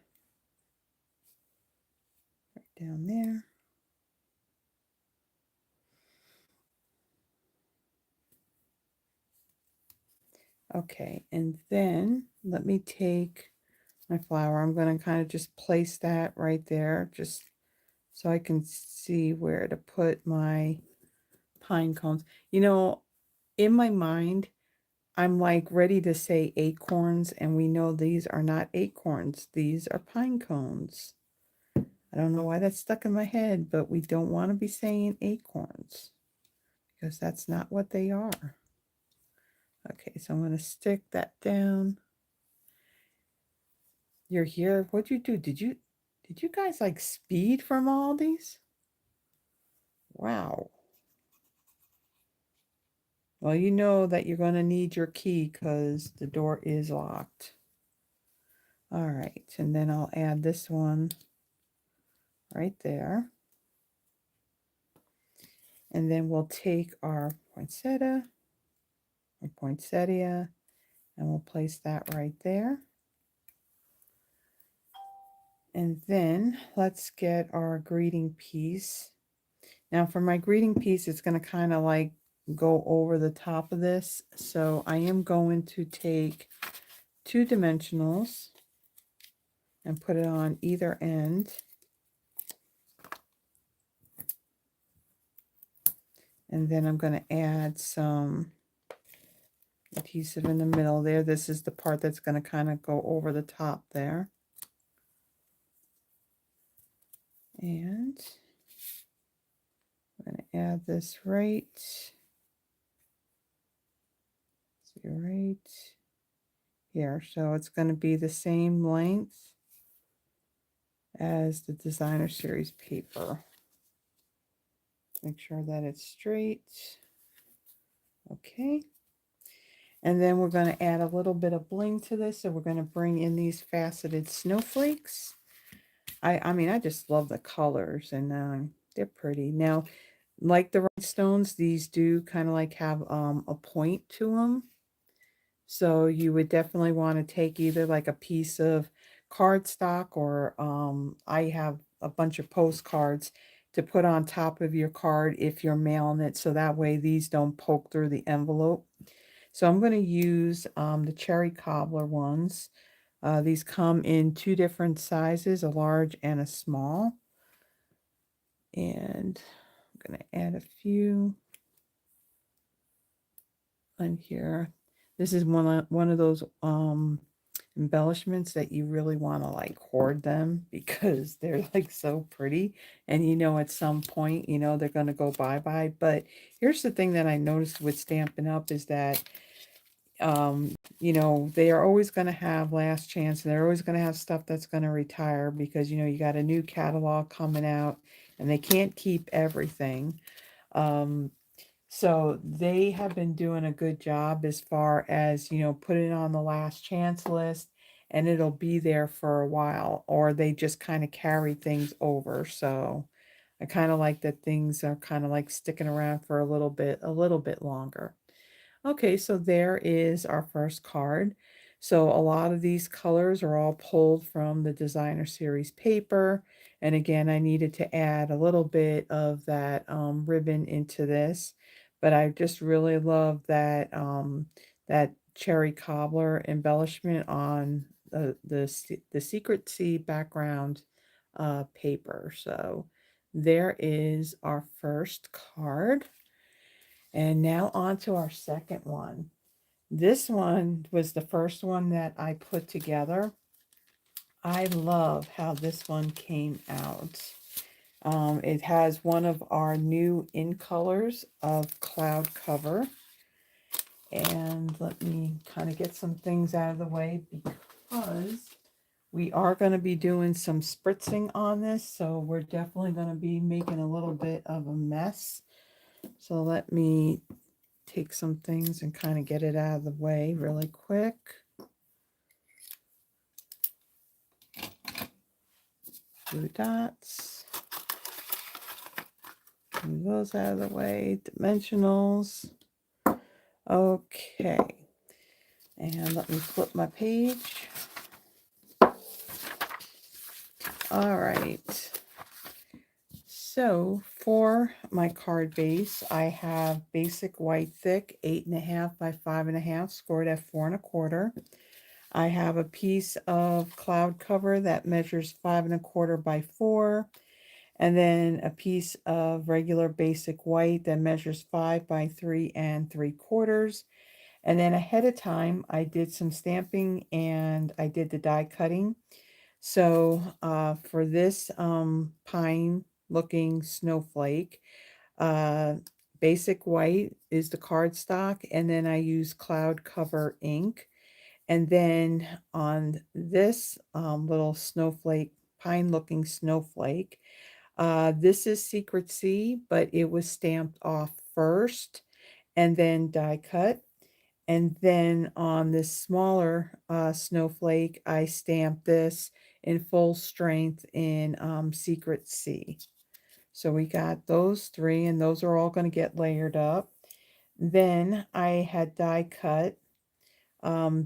right down there. Okay, and then let me take my flower. I'm going to kind of just place that right there, just so I can see where to put my pine cones. You know, in my mind, I'm like ready to say acorns, and we know these are not acorns. These are pine cones. I don't know why that's stuck in my head, but we don't want to be saying acorns because that's not what they are. Okay, so I'm going to stick that down. You're here. What'd you do? Did you guys like speed from all these? Wow. Well, you know that you're going to need your key because the door is locked. All right, and then I'll add this one right there. And then we'll take our poinsettia, and we'll place that right there. And then let's get our greeting piece. Now for my greeting piece, it's going to kind of like go over the top of this. So I am going to take 2 dimensionals and put it on either end. And then I'm going to add some adhesive in the middle there. This is the part that's going to kind of go over the top there. And I'm going to add this right here. So it's going to be the same length as the designer series paper. Make sure that it's straight. Okay. And then we're going to add a little bit of bling to this. So we're going to bring in these faceted snowflakes. I mean, I just love the colors, and they're pretty. Now, like the rhinestones, these do kind of like have a point to them. So you would definitely want to take either like a piece of cardstock, or I have a bunch of postcards to put on top of your card if you're mailing it, so that way these don't poke through the envelope. So I'm going to use the cherry cobbler ones. These come in 2 different sizes, a large and a small. And I'm going to add a few on here. This is one of those embellishments that you really want to like hoard them because they're like so pretty, and you know at some point you know they're going to go bye-bye. But here's the thing that I noticed with Stampin' Up is that you know, they are always going to have last chance. They're always going to have stuff that's going to retire because, you know, you got a new catalog coming out and they can't keep everything. So they have been doing a good job as far as, you know, putting it on the last chance list, and it'll be there for a while, or they just kind of carry things over. So I kind of like that things are kind of like sticking around for a little bit longer. Okay, so there is our first card. So a lot of these colors are all pulled from the designer series paper. And again, I needed to add a little bit of that ribbon into this. But I just really love that that cherry cobbler embellishment on the Secret Sea background paper. So there is our first card. And now on to our second one. This one was the first one that I put together. I love how this one came out. It has one of our new in colors of Cloud Cover. And let me kind of get some things out of the way because we are going to be doing some spritzing on this. So we're definitely going to be making a little bit of a mess. So let me take some things and kind of get it out of the way really quick. Blue dots. Move those out of the way. Dimensionals. Okay. And let me flip my page. All right. So for my card base, I have basic white thick 8.5 by 5.5, scored at 4 1/4. I have a piece of cloud cover that measures 5 1/4 by 4, and then a piece of regular basic white that measures 5 by 3 3/4. And then ahead of time, I did some stamping and I did the die cutting. So for this pine looking snowflake, uh, basic white is the cardstock, and then I use cloud cover ink. And then on this little snowflake, pine looking snowflake, this is Secret C, but it was stamped off first and then die cut. And then on this smaller snowflake, I stamped this in full strength in Secret C. So we got those three, and those are all going to get layered up. Then I had die cut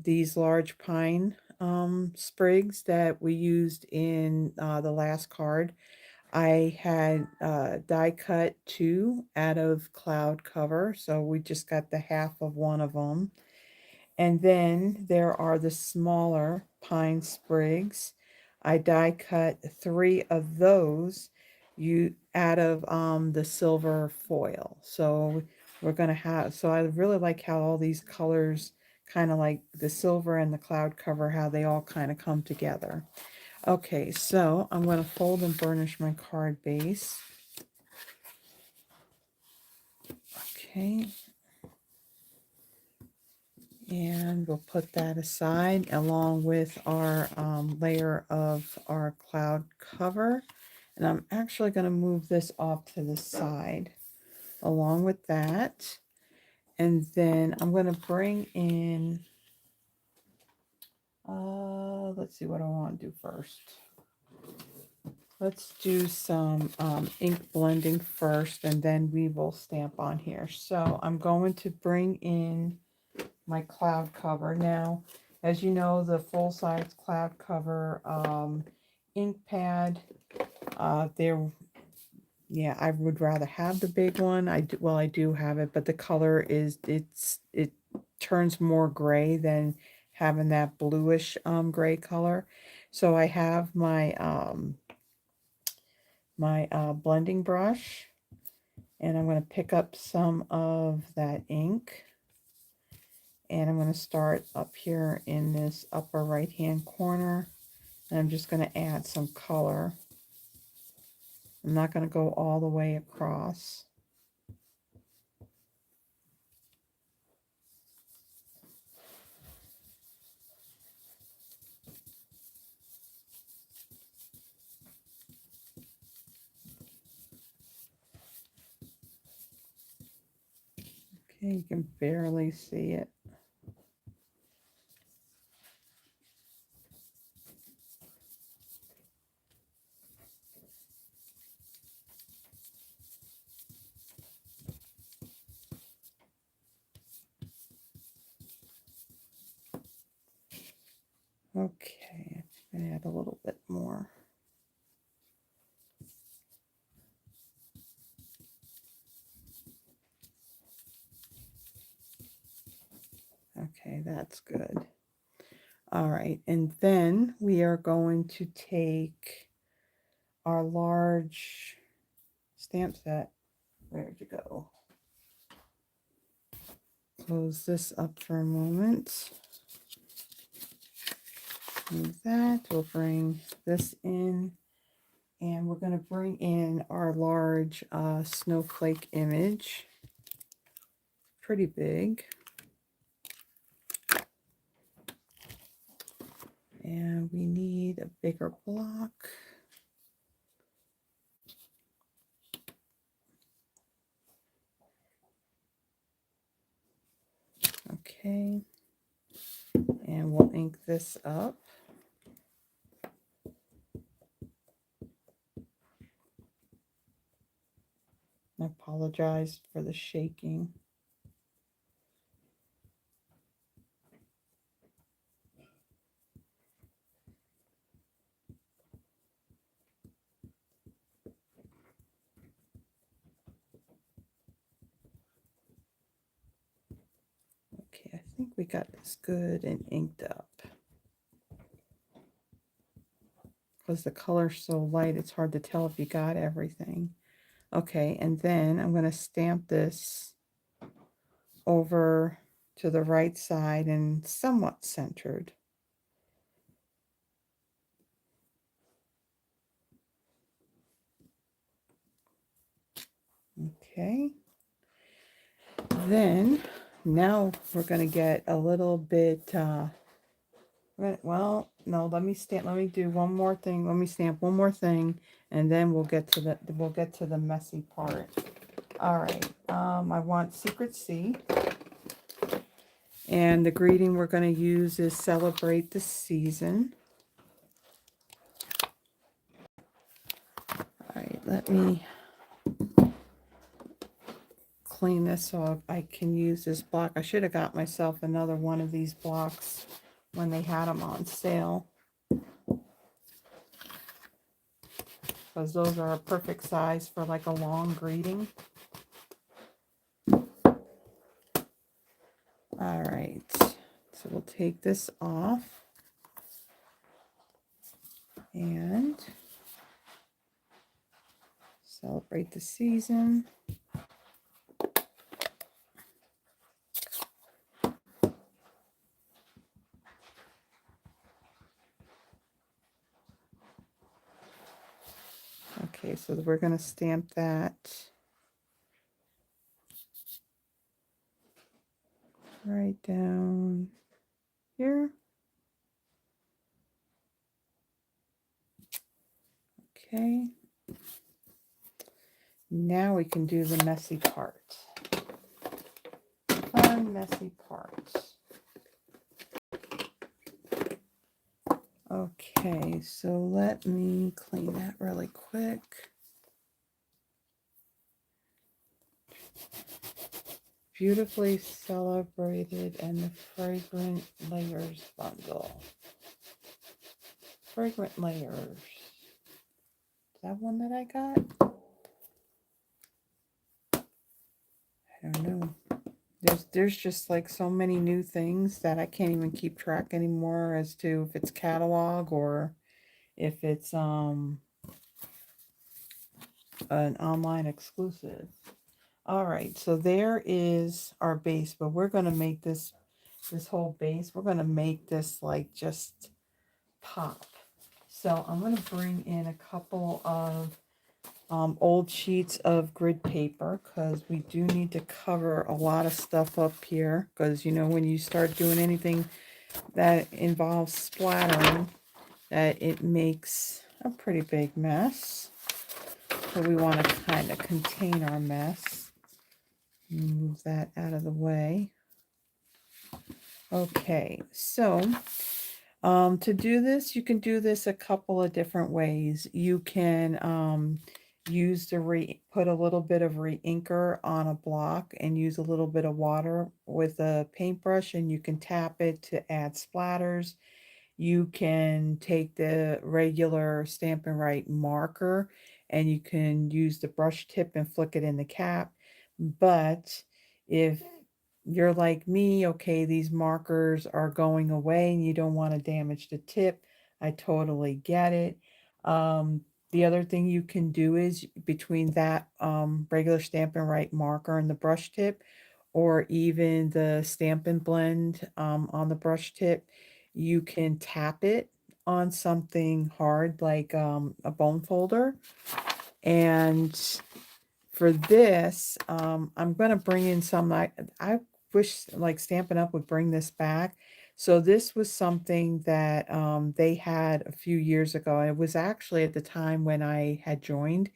these large pine sprigs that we used in the last card. I had die cut 2 out of cloud cover, so we just got the half of one of them. And then there are the smaller pine sprigs. I die cut 3 of those out of the silver foil. So we're going to have, so I really like how all these colors, kind of like the silver and the cloud cover, how they all kind of come together. Okay, so I'm going to fold and burnish my card base. Okay. And we'll put that aside along with our layer of our cloud cover. And I'm actually going to move this off to the side along with that. And then I'm going to bring in, let's see what I want to do first. Let's do some ink blending first, and then we will stamp on here. So I'm going to bring in my cloud cover. Now, as you know, the full-size cloud cover ink pad, yeah, I would rather have the big one. I do have it, but the color is, it turns more gray than having that bluish gray color. So I have my blending brush, and I'm going to pick up some of that ink, and I'm going to start up here in this upper right hand corner, and I'm just going to add some color. I'm not going to go all the way across. Okay, you can barely see it. Okay, I'm going to add a little bit more. Okay, that's good. All right, and then we are going to take our large stamp set. Where'd you go? Close this up for a moment. Move that. We'll bring this in, and we're going to bring in our large snowflake image. Pretty big. And we need a bigger block. Okay. And we'll ink this up. I apologize for the shaking. think we got this good and inked up. Because the color's so light, it's hard to tell if you got everything. Okay, and then I'm going to stamp this over to the right side and somewhat centered. Okay. Then, now we're going to get a little bit, well, no, let me do one more thing. Let me stamp one more thing, and then we'll get to the messy part. All right. I want Secret C. And the greeting we're going to use is celebrate the season. All right, let me clean this so I can use this block. I should have got myself another one of these blocks when they had them on sale, because those are a perfect size for like a long greeting. All right, so we'll take this off and celebrate the season. Okay, so we're going to stamp that right down here. Okay. Now we can do the messy part. Fun, messy part. Okay, so let me clean that really quick. Beautifully celebrated and the fragrant layers bundle. Fragrant layers. Is that one that I got? I don't know. There's just like so many new things that I can't even keep track anymore as to if it's catalog or if it's an online exclusive. All right, so there is our base, but we're going to make this whole base, we're going to make this like just pop. So I'm going to bring in a couple of old sheets of grid paper, because we do need to cover a lot of stuff up here, because you know when you start doing anything that involves splattering, that it makes a pretty big mess. So we want to kind of contain our mess. Move that out of the way. Okay, so to do this, you can do this a couple of different ways. You can use put a little bit of re-inker on a block and use a little bit of water with a paintbrush, and you can tap it to add splatters. You can take the regular Stampin' Right marker and you can use the brush tip and flick it in the cap. But if you're like me, okay, these markers are going away and you don't want to damage the tip, I totally get it. The other thing you can do is between that regular Stampin' Right marker and the brush tip, or even the Stampin' Blend on the brush tip, you can tap it on something hard like a bone folder. And for this, I'm going to bring in some, I wish like Stampin' Up! Would bring this back. So this was something that they had a few years ago. It was actually at the time when I had joined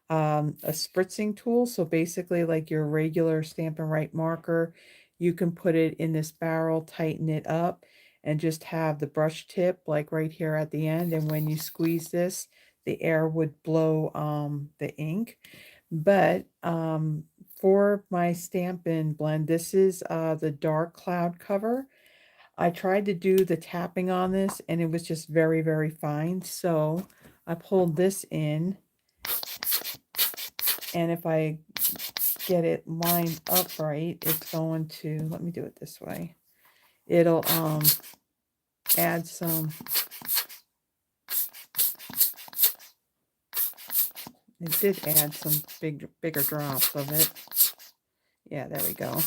a spritzing tool. So basically like your regular Stampin' Right marker, you can put it in this barrel, tighten it up, and just have the brush tip like right here at the end. And when you squeeze this, the air would blow the ink. But for my Stampin' Blend, this is the dark cloud cover. I tried to do the tapping on this and it was just very, very fine. So I pulled this in, and if I get it lined up right, it's going to, let me do it this way. it'll add some, it did add some bigger drops of it. Yeah, there we go.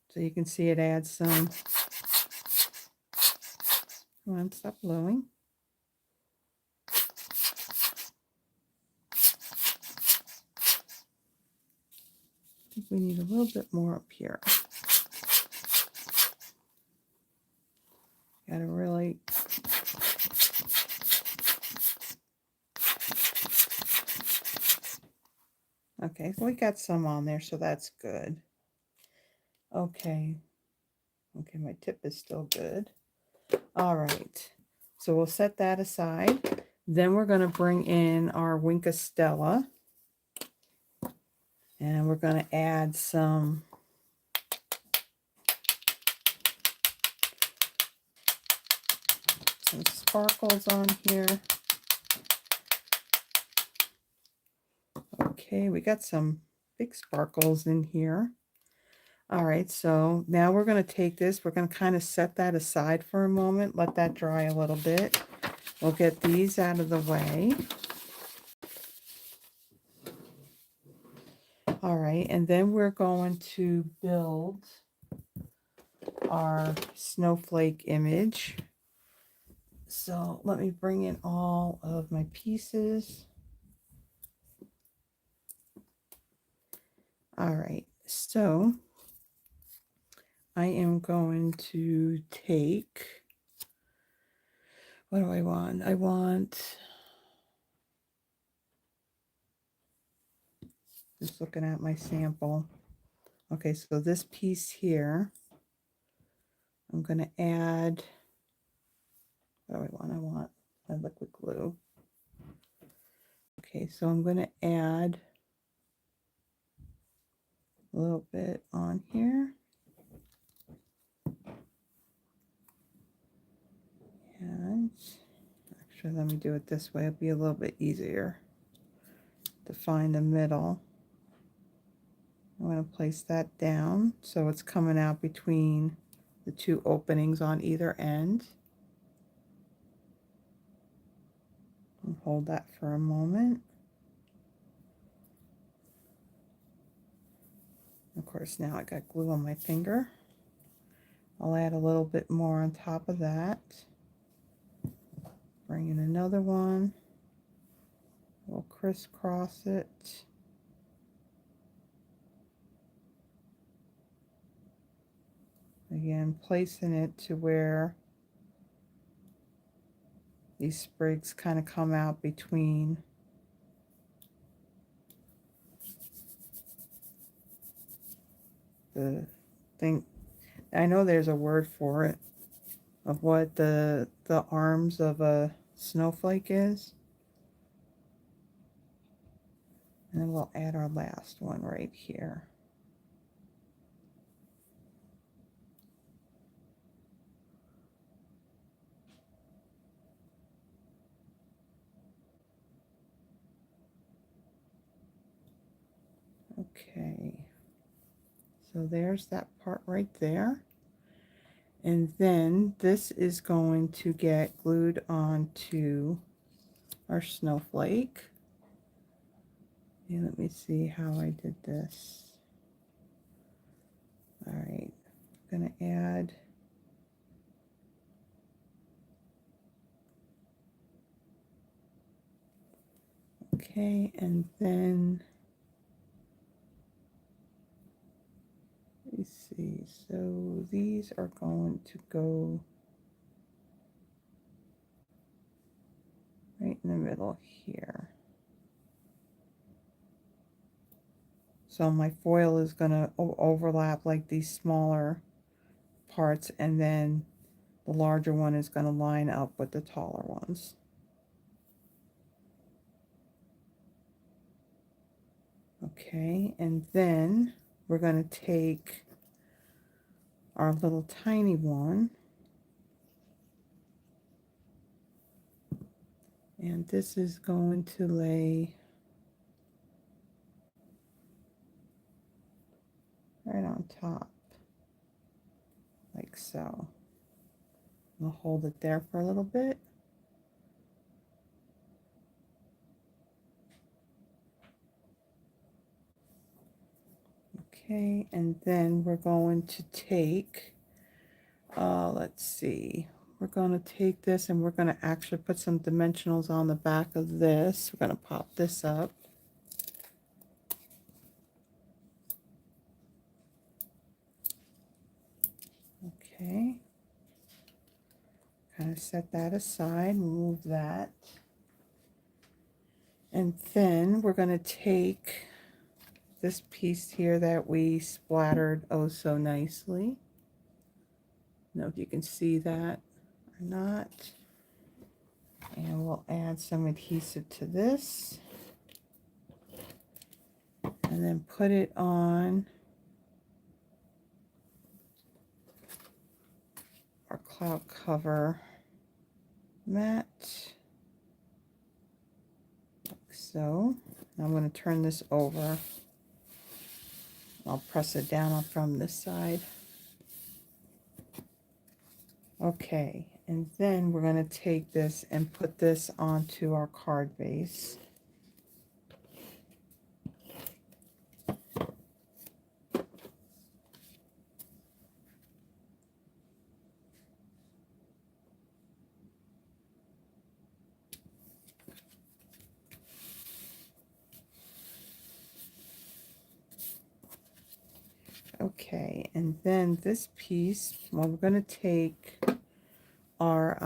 So you can see it adds some. Come on, stop blowing. I think we need a little bit more up here. Gotta really. Okay, so we got some on there, so that's good. Okay. Okay, my tip is still good. All right. So we'll set that aside. Then we're going to bring in our Winka Stella. And we're going to add some sparkles on here. Okay, we got some big sparkles in here. All right, so now we're going to take this. We're going to kind of set that aside for a moment. Let that dry a little bit. We'll get these out of the way. All right, and then we're going to build our snowflake image. So let me bring in all of my pieces. All right, so I am going to take, what do I want? I want, just looking at my sample. Okay, so this piece here, I'm going to add, what do I want? I want my liquid glue. Okay, so I'm going to add a little bit on here. And actually, let me do it this way. It'll be a little bit easier to find the middle. I'm going to place that down so it's coming out between the two openings on either end. And hold that for a moment. Of course, now I got glue on my finger. I'll add a little bit more on top of that. Bring in another one. We'll crisscross it. Again, placing it to where these sprigs kind of come out between the thing. I know there's a word for it, of what the arms of a snowflake is. And then we'll add our last one right here. Okay, so there's that part right there. And then this is going to get glued onto our snowflake. And let me see how I did this. All right, I'm going to add okay, and then let's see, so these are going to go right in the middle here. So my foil is going to overlap like these smaller parts, and then the larger one is going to line up with the taller ones. Okay, and then we're going to take our little tiny one, and this is going to lay right on top, like so. We'll hold it there for a little bit. Okay, and then we're going to take, let's see, we're going to take this and we're going to actually put some dimensionals on the back of this. We're going to pop this up. Okay, kind of set that aside, move that. And then we're going to take this piece here that we splattered oh so nicely. I don't know if you can see that or not. And we'll add some adhesive to this. And then put it on our cloud cover mat. Like so. I'm going to turn this over. I'll press it down from this side. Okay, and then we're going to take this and put this onto our card base. Okay, and then this piece, well, we're going to take our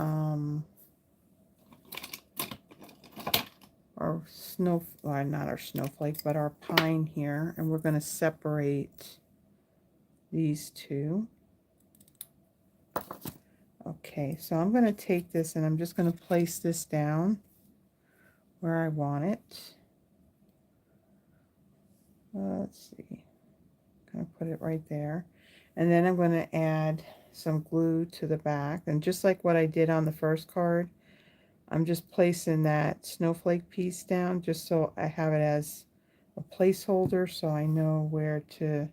well, not our snowflake, but our pine here, and we're going to separate these two. Okay, so I'm going to take this and I'm just going to place this down where I want it. Let's see. Going to put it right there. And then I'm going to add some glue to the back. And just like what I did on the first card, I'm just placing that snowflake piece down just so I have it as a placeholder so I know where to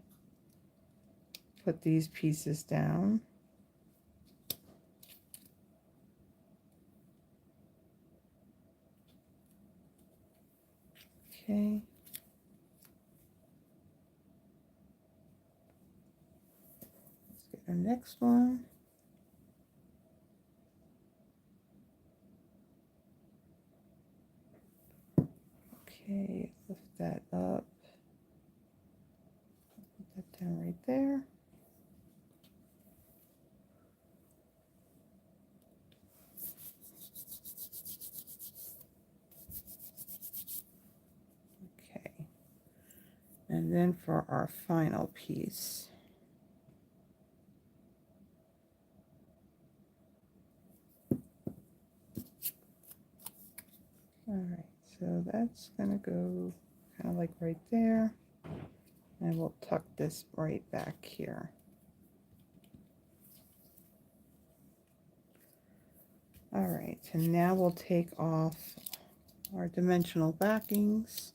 put these pieces down. Okay. Let's get our next one. Okay, lift that up. Put that down right there. Okay. And then for our final piece. All right, so that's going to go kind of like right there. And we'll tuck this right back here. All right, and now we'll take off our dimensional backings.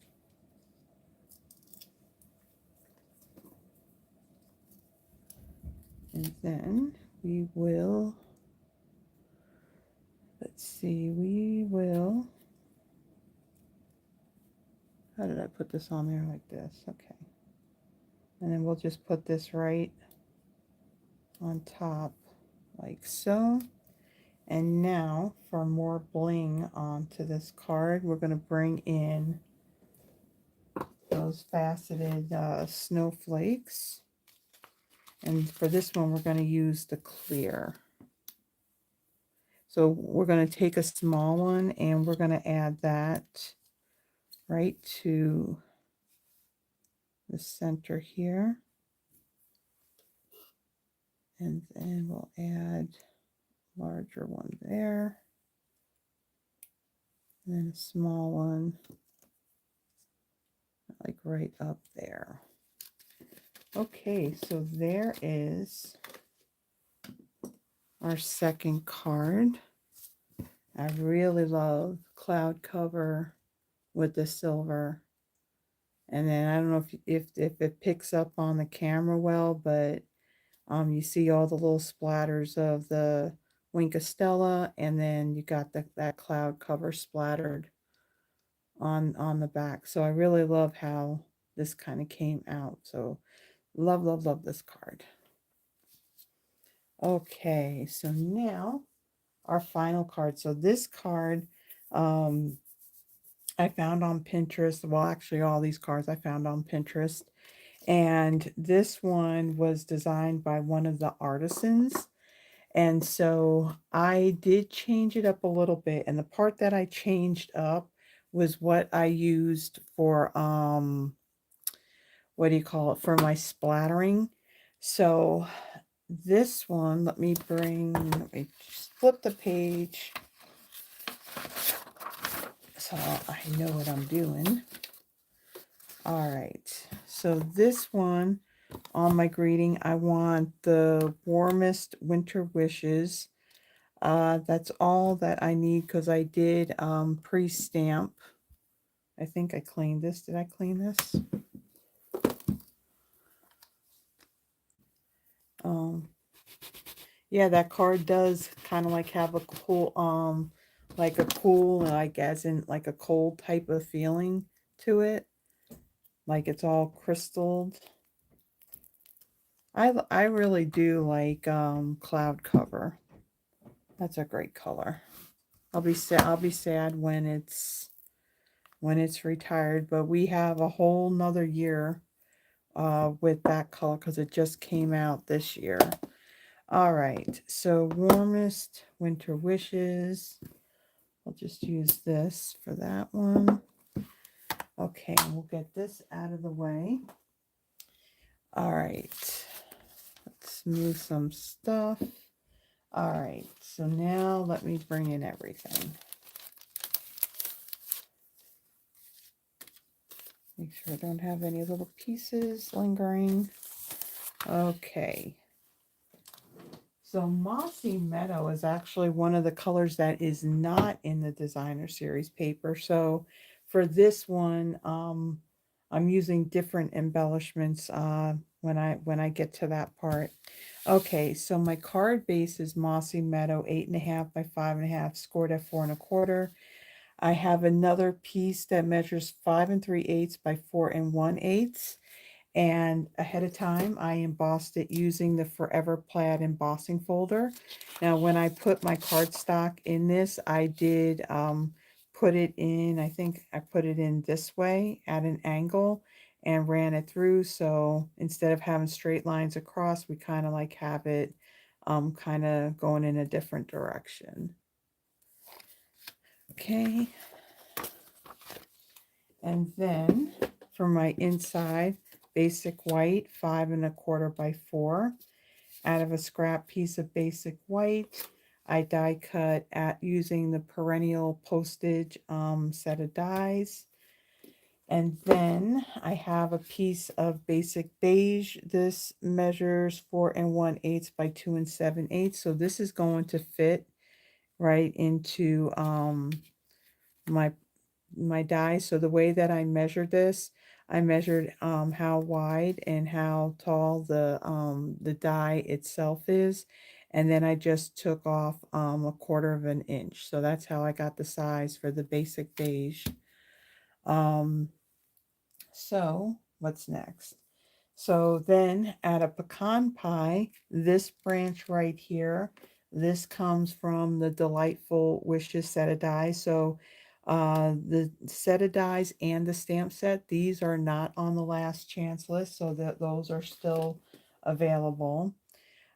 And then we will, let's see, we will, how did I put this on there like this? Okay. And then we'll just put this right on top like so. And now for more bling onto this card, we're going to bring in those faceted snowflakes. And for this one, we're going to use the clear. So we're going to take a small one and we're going to add that right to the center here. And then we'll add a larger one there. And then a small one, like right up there. Okay, so there is our second card. I really love cloud cover with the silver And then I don't know if it picks up on the camera well, but you see all the little splatters of the Wink of Stella, and then you got that cloud cover splattered on the back. So I really love how this kind of came out. So love, love, love this card. Okay, so now our final card. So this card I found on Pinterest. Well, actually all these cards I found on Pinterest. And this one was designed by one of the artisans. And so I did change it up a little bit. And the part that I changed up was what I used for, what do you call it, for my splattering. So this one, let me just flip the page so I know what I'm doing. All right, so this one on my greeting, I want the warmest winter wishes. That's all that I need because I did pre-stamp. I think I cleaned this. Did I clean this? Yeah, that card does kind of like have a cool, like a cool, like as in like a cold type of feeling to it. Like it's all crystalled. I really do like cloud cover. That's a great color. I'll be sad when it's retired, but we have a whole nother year with that color because it just came out this year. All right, so warmest winter wishes. I'll just use this for that one. Okay, we'll get this out of the way. All right, let's move some stuff. All right, so now let me bring in everything. Make sure I don't have any little pieces lingering. Okay. So Mossy Meadow is actually one of the colors that is not in the designer series paper. So for this one, I'm using different embellishments when I get to that part. Okay, so my card base is Mossy Meadow 8.5 by 5.5, scored at 4 1/4. I have another piece that measures 5 3/8 by 4 1/8. And ahead of time, I embossed it using the Forever Plaid embossing folder. Now, when I put my cardstock in this, I did put it in, I think I put it in this way at an angle and ran it through. So instead of having straight lines across, we kind of like have it kind of going in a different direction. Okay. And then for my inside, basic white, 5 1/4 by 4. Out of a scrap piece of basic white, I die cut using the perennial postage set of dies. And then I have a piece of basic beige. This measures 4 1/8 by 2 7/8. So this is going to fit right into my die. So the way that I measured this, I measured how wide and how tall the die itself is, and then I just took off 1/4 of an inch. So that's how I got the size for the basic beige. So what's next? So then at a pecan pie, this branch right here, this comes from the Delightful Wishes set of dies. So the set of dies and the stamp set, these are not on the last chance list, so that those are still available.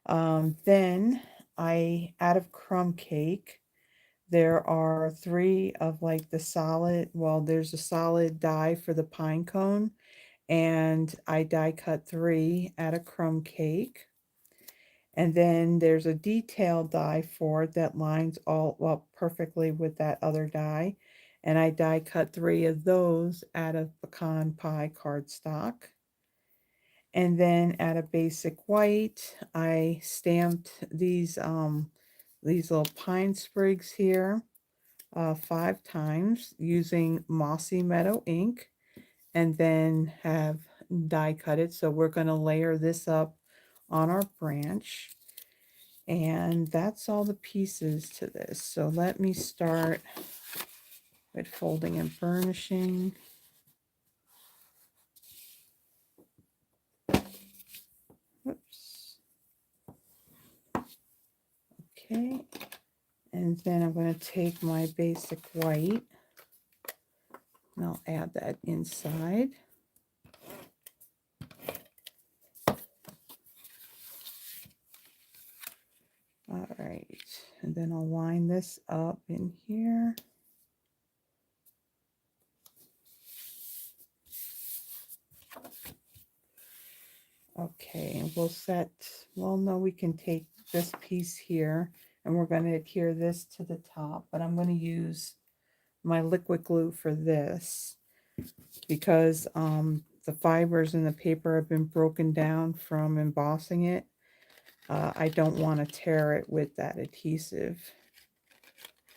Then out of crumb cake, there are 3 of like the solid, well, there's a solid die for the pine cone, and I die cut 3 out of crumb cake. And then there's a detail die for it that lines all up perfectly with that other die. And I die cut 3 of those out of pecan pie cardstock. And then out of basic white, I stamped these little pine sprigs here 5 times using Mossy Meadow ink. and then have die cut it. So we're going to layer this up on our branch. And that's all the pieces to this. So let me start with folding and burnishing. Whoops. Okay. And then I'm going to take my basic white and I'll add that inside. All right. And then I'll line this up in here. Okay, and we'll set, well, no, we can take this piece here and we're going to adhere this to the top, but I'm going to use my liquid glue for this because the fibers in the paper have been broken down from embossing it. I don't want to tear it with that adhesive.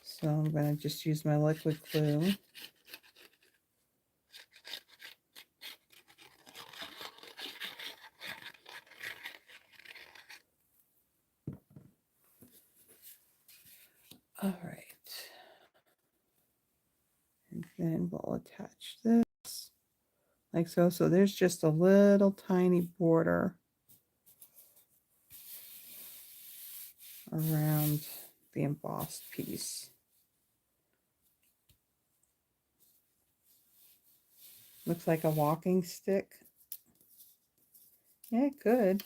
So I'm going to just use my liquid glue. All right. And then we'll attach this like so. So there's just a little tiny border around the embossed piece. Looks like a walking stick. Yeah, it could.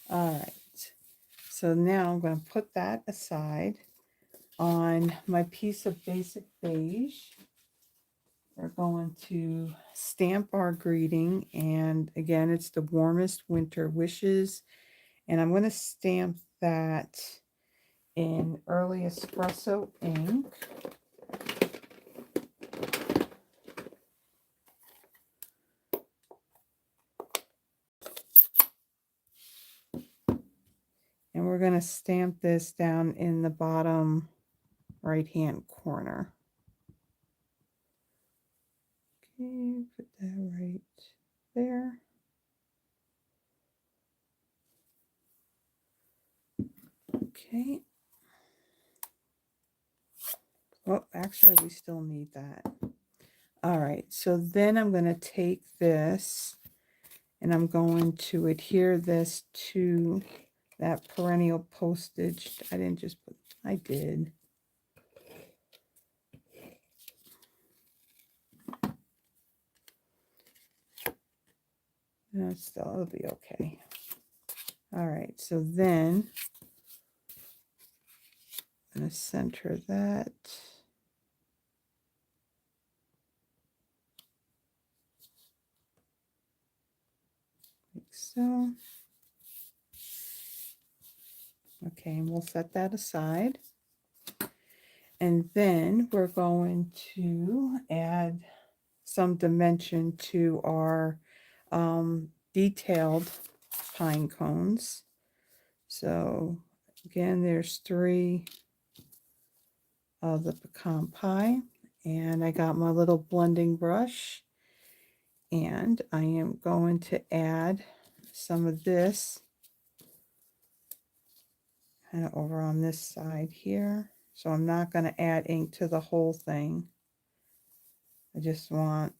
All right. So now I'm going to put that aside. On my piece of basic beige, we're going to stamp our greeting. And again, it's the warmest winter wishes. And I'm going to stamp that in early espresso ink. And we're going to stamp this down in the bottom right-hand corner. Okay, put that right there. Okay. Well, actually, we still need that. All right, so then I'm going to take this and I'm going to adhere this to that perennial postage. I didn't just put, I did. No, still, it'll be okay. All right, so then I'm going to center that. Like so. Okay, and we'll set that aside. And then we're going to add some dimension to our detailed pine cones. So again, there's 3 of the pecan pie, and I got my little blending brush, and I am going to add some of this kind of over on this side here. So I'm not going to add ink to the whole thing. I just want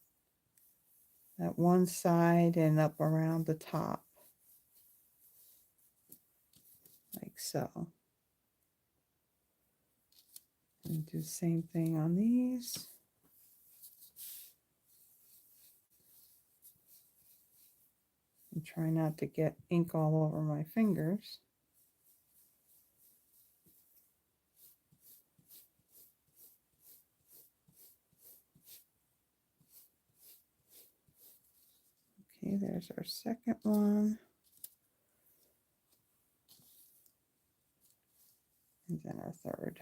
that one side and up around the top, like so. And do the same thing on these. And try not to get ink all over my fingers. Okay, there's our second one. And then our third.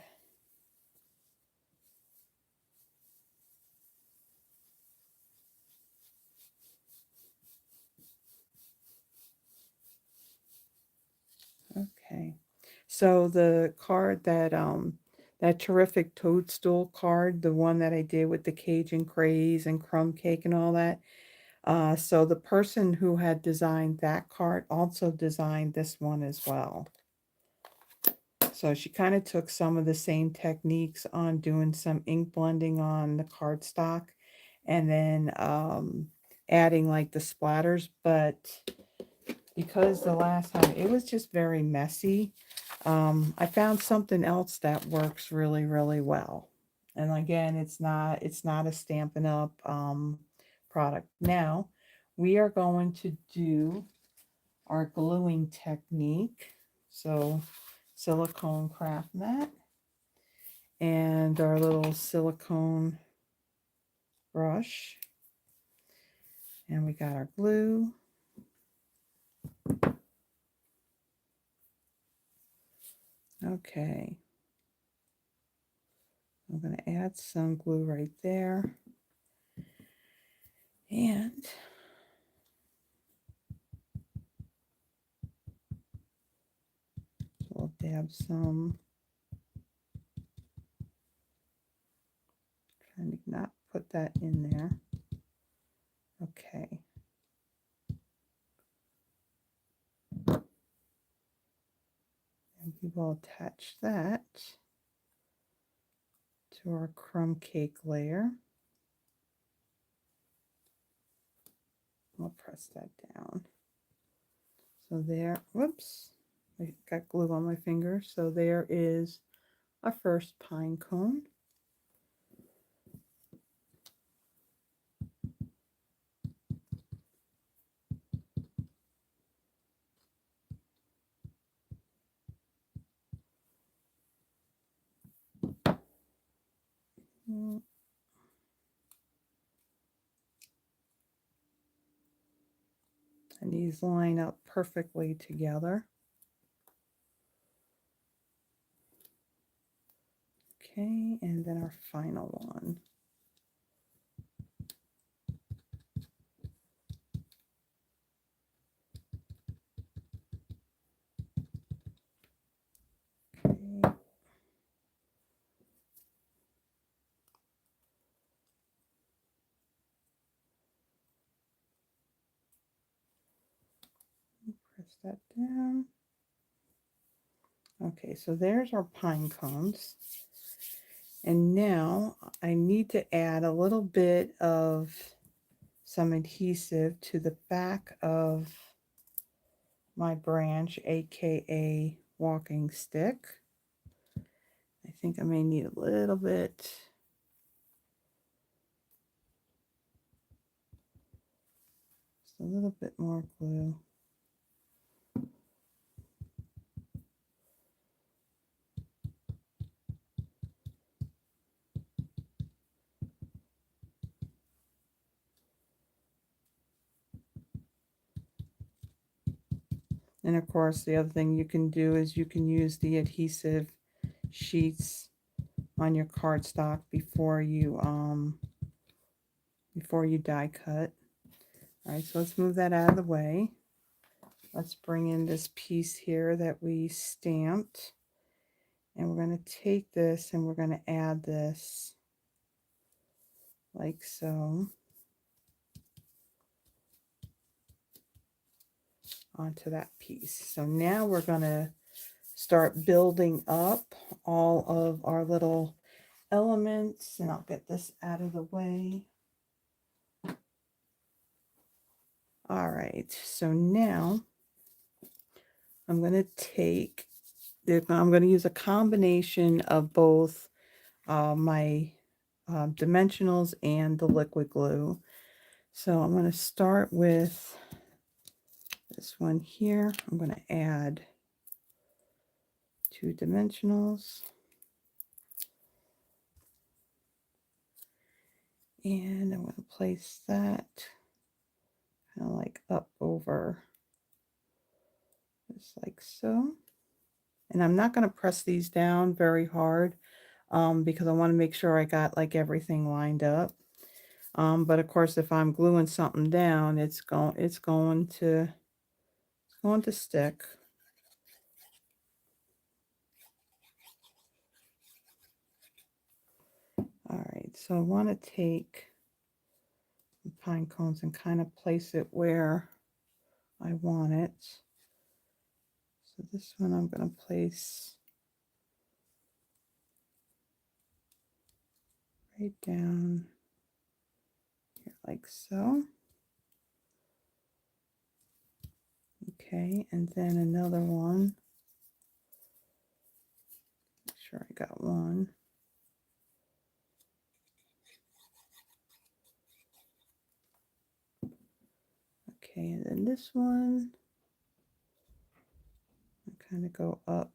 Okay, So the card that terrific toadstool card, the one that I did with the Cajun craze and crumb cake and all that. So the person who had designed that card also designed this one as well. So she kind of took some of the same techniques on doing some ink blending on the cardstock and then adding like the splatters. But because the last time it was just very messy, I found something else that works really, really well. And again, it's not a Stampin' Up product. Now we are going to do our gluing technique. So silicone craft mat and our little silicone brush. And we got our glue. Okay. I'm going to add some glue right there. And we'll dab some. Trying to not put that in there. Okay. And we will attach that to our crumb cake layer. I'll press that down. So there, whoops, I got glue on my finger. So there is our first pine cone. And these line up perfectly together. Okay, and then our final one. Okay. Press that down. Okay, so there's our pine cones. And now I need to add a little bit of some adhesive to the back of my branch, aka walking stick. I think I may need a little bit. Just a little bit more glue. And of course, the other thing you can do is you can use the adhesive sheets on your cardstock before you die cut. All right, so let's move that out of the way. Let's bring in this piece here that we stamped. And we're going to take this and we're going to add this like so onto that piece. So now we're going to start building up all of our little elements, and I'll get this out of the way. All right, so now I'm going to take, I'm going to use a combination of both my dimensionals and the liquid glue. So I'm going to start with this one here. I'm going to add 2 dimensionals. And I'm going to place that kind of like up over just like so. And I'm not going to press these down very hard because I want to make sure I got like everything lined up. But of course, if I'm gluing something down, it's going to stick. So I want to take the pine cones and kind of place it where I want it. So this one I'm going to place right down here like so. Okay, and then another one. Make sure I got one. Okay, and then this one, I kind of go up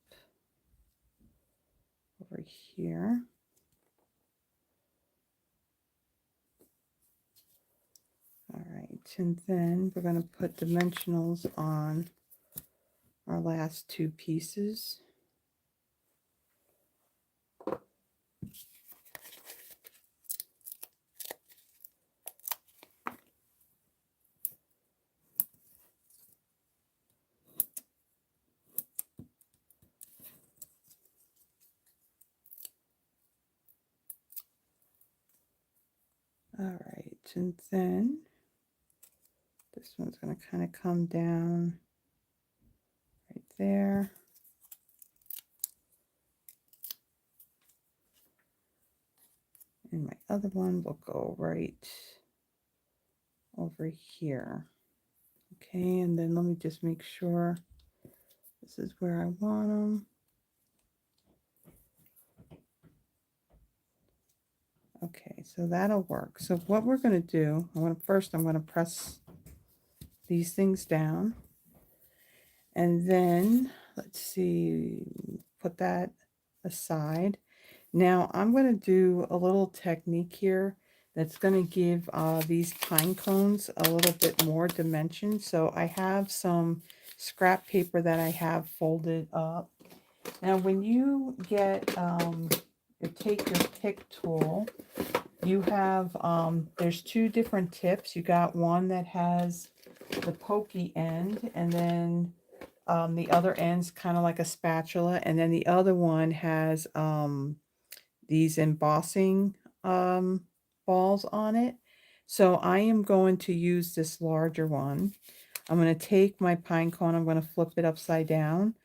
over here. All right, and then we're going to put dimensionals on our last two pieces. All right, and then this one's going to kind of come down right there. And my other one will go right over here. Okay, and then let me just make sure this is where I want them. Okay, so that'll work. So what we're going to do, I'm going to press these things down. And then, let's see, put that aside. Now I'm going to do a little technique here that's going to give these pine cones a little bit more dimension. So I have some scrap paper that I have folded up. Now when you get, you take your pick tool, you have, there's two different tips. You got one that has the pokey end, and then the other end's kind of like a spatula, and then the other one has these embossing balls on it. So I am going to use this larger one. I'm going to take my pine cone, I'm going to flip it upside down,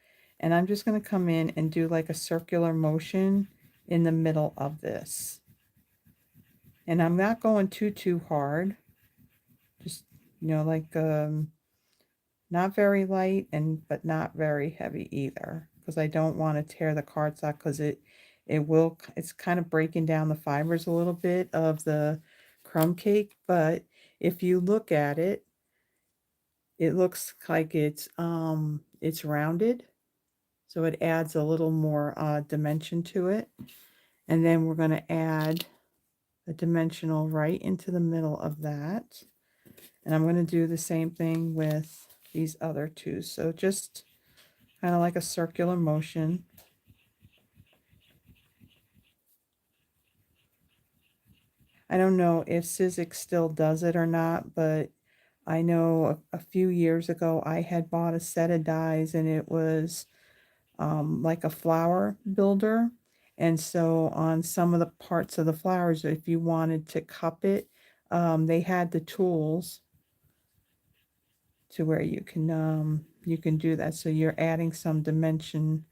and I'm just going to come in and do like a circular motion in the middle of this. And I'm not going too hard. Just, like not very light but not very heavy either, because I don't want to tear the cardstock, because it's kind of breaking down the fibers a little bit of the crumb cake. But if you look at it, it looks like it's rounded, so it adds a little more dimension to it. And then we're going to add a dimensional right into the middle of that. And I'm going to do the same thing with these other two. So just kind of like a circular motion. I don't know if Sizzix still does it or not, but I know a few years ago I had bought a set of dies, and it was like a flower builder. And so on some of the parts of the flowers, if you wanted to cup it, they had the tools to where you can do that. So you're adding some dimension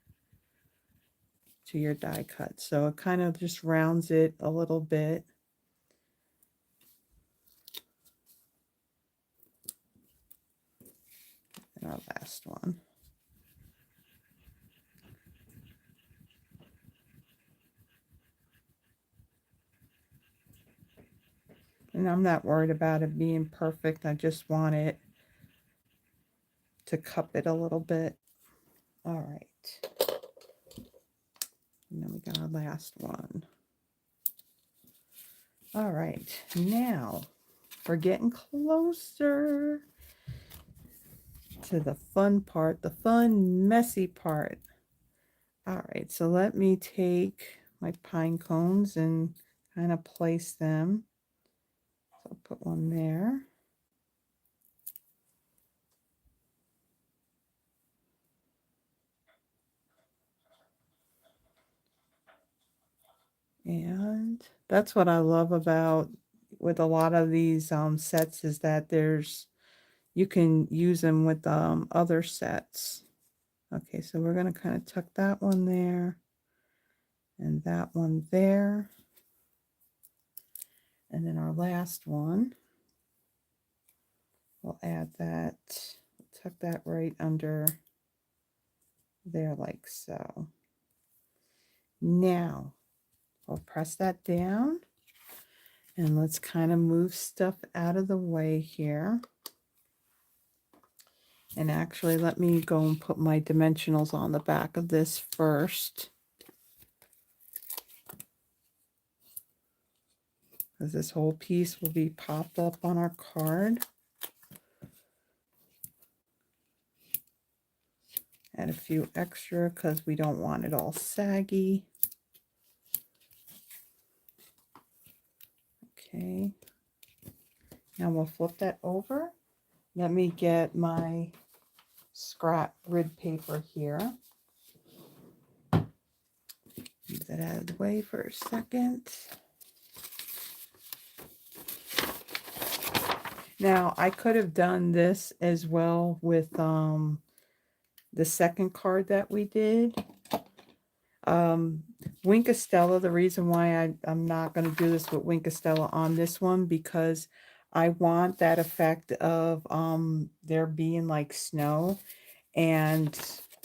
to your die cut. So it kind of just rounds it a little bit. And our last one. And I'm not worried about it being perfect. I just want it to cup it a little bit. All right. And then we got our last one. All right. Now we're getting closer to the fun part, the fun, messy part. All right. So let me take my pine cones and kind of place them. So I'll put one there. And that's what I love about with a lot of these sets is that you can use them with other sets. Okay, so we're going to kind of tuck that one there and that one there. And then our last one, we'll add that, tuck that right under there like so. Now, we'll press that down and let's kind of move stuff out of the way here. And actually, let me go and put my dimensionals on the back of this first, because this whole piece will be popped up on our card. Add a few extra because we don't want it all saggy. Okay. Now we'll flip that over. Let me get my scrap grid paper here. Move that out of the way for a second. Now I could have done this as well with the second card that we did. Winkostella, the reason why I'm not going to do this with Winkostella on this one, because I want that effect of there being like snow. And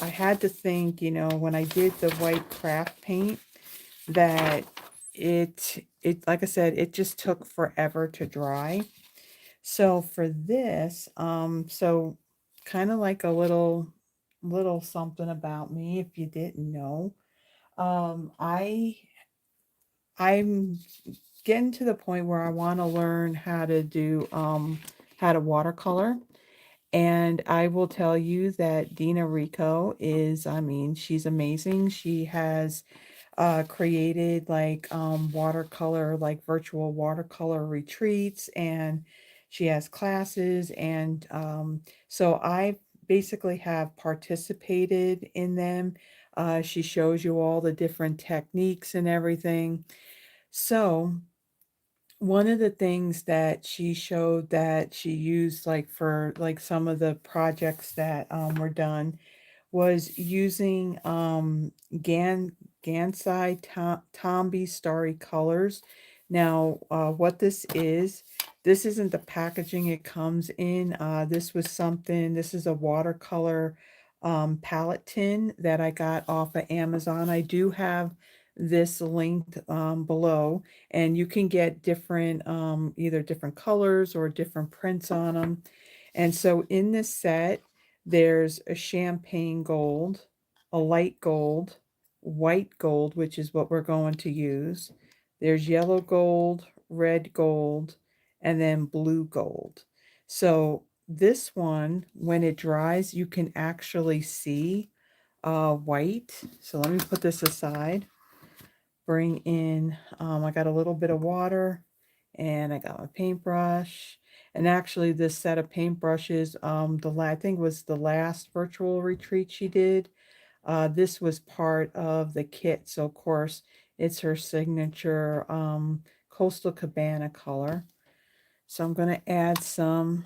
I had to think, you know, when I did the white craft paint, that it like I said, it just took forever to dry. So for this, so kind of like a little something about me, if you didn't know. I'm getting to the point where I want to learn how to do how to watercolor. And I will tell you that Dina Rico is, I mean, she's amazing. She has created like watercolor, like virtual watercolor retreats, and she has classes. And so I basically have participated in them. She shows you all the different techniques and everything. So one of the things that she showed that she used like for like some of the projects that were done was using Gansai Tombi Starry Colors. Now, what this isn't the packaging it comes in. This is a watercolor palette tin that I got off of Amazon. I do have this linked below, and you can get different, either different colors or different prints on them. And so in this set, there's a champagne gold, a light gold, white gold, which is what we're going to use. There's yellow gold, red gold, and then blue gold. So this one, when it dries, you can actually see white. So let me put this aside. Bring in, I got a little bit of water, and I got my paintbrush. And actually, this set of paintbrushes, I think was the last virtual retreat she did. This was part of the kit, so of course it's her signature Coastal Cabana color. So I'm going to add some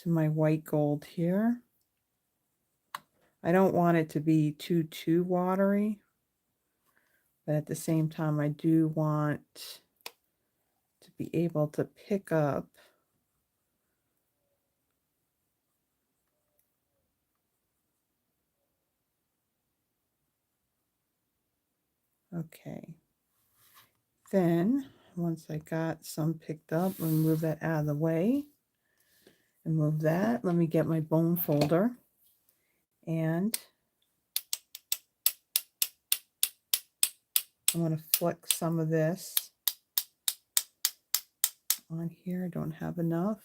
to my white gold here. I don't want it to be too watery, but at the same time I do want to be able to pick up okay. Then once I got some picked up, let me move that out of the way and move that. Let me get my bone folder, and I'm going to flick some of this on here. I don't have enough.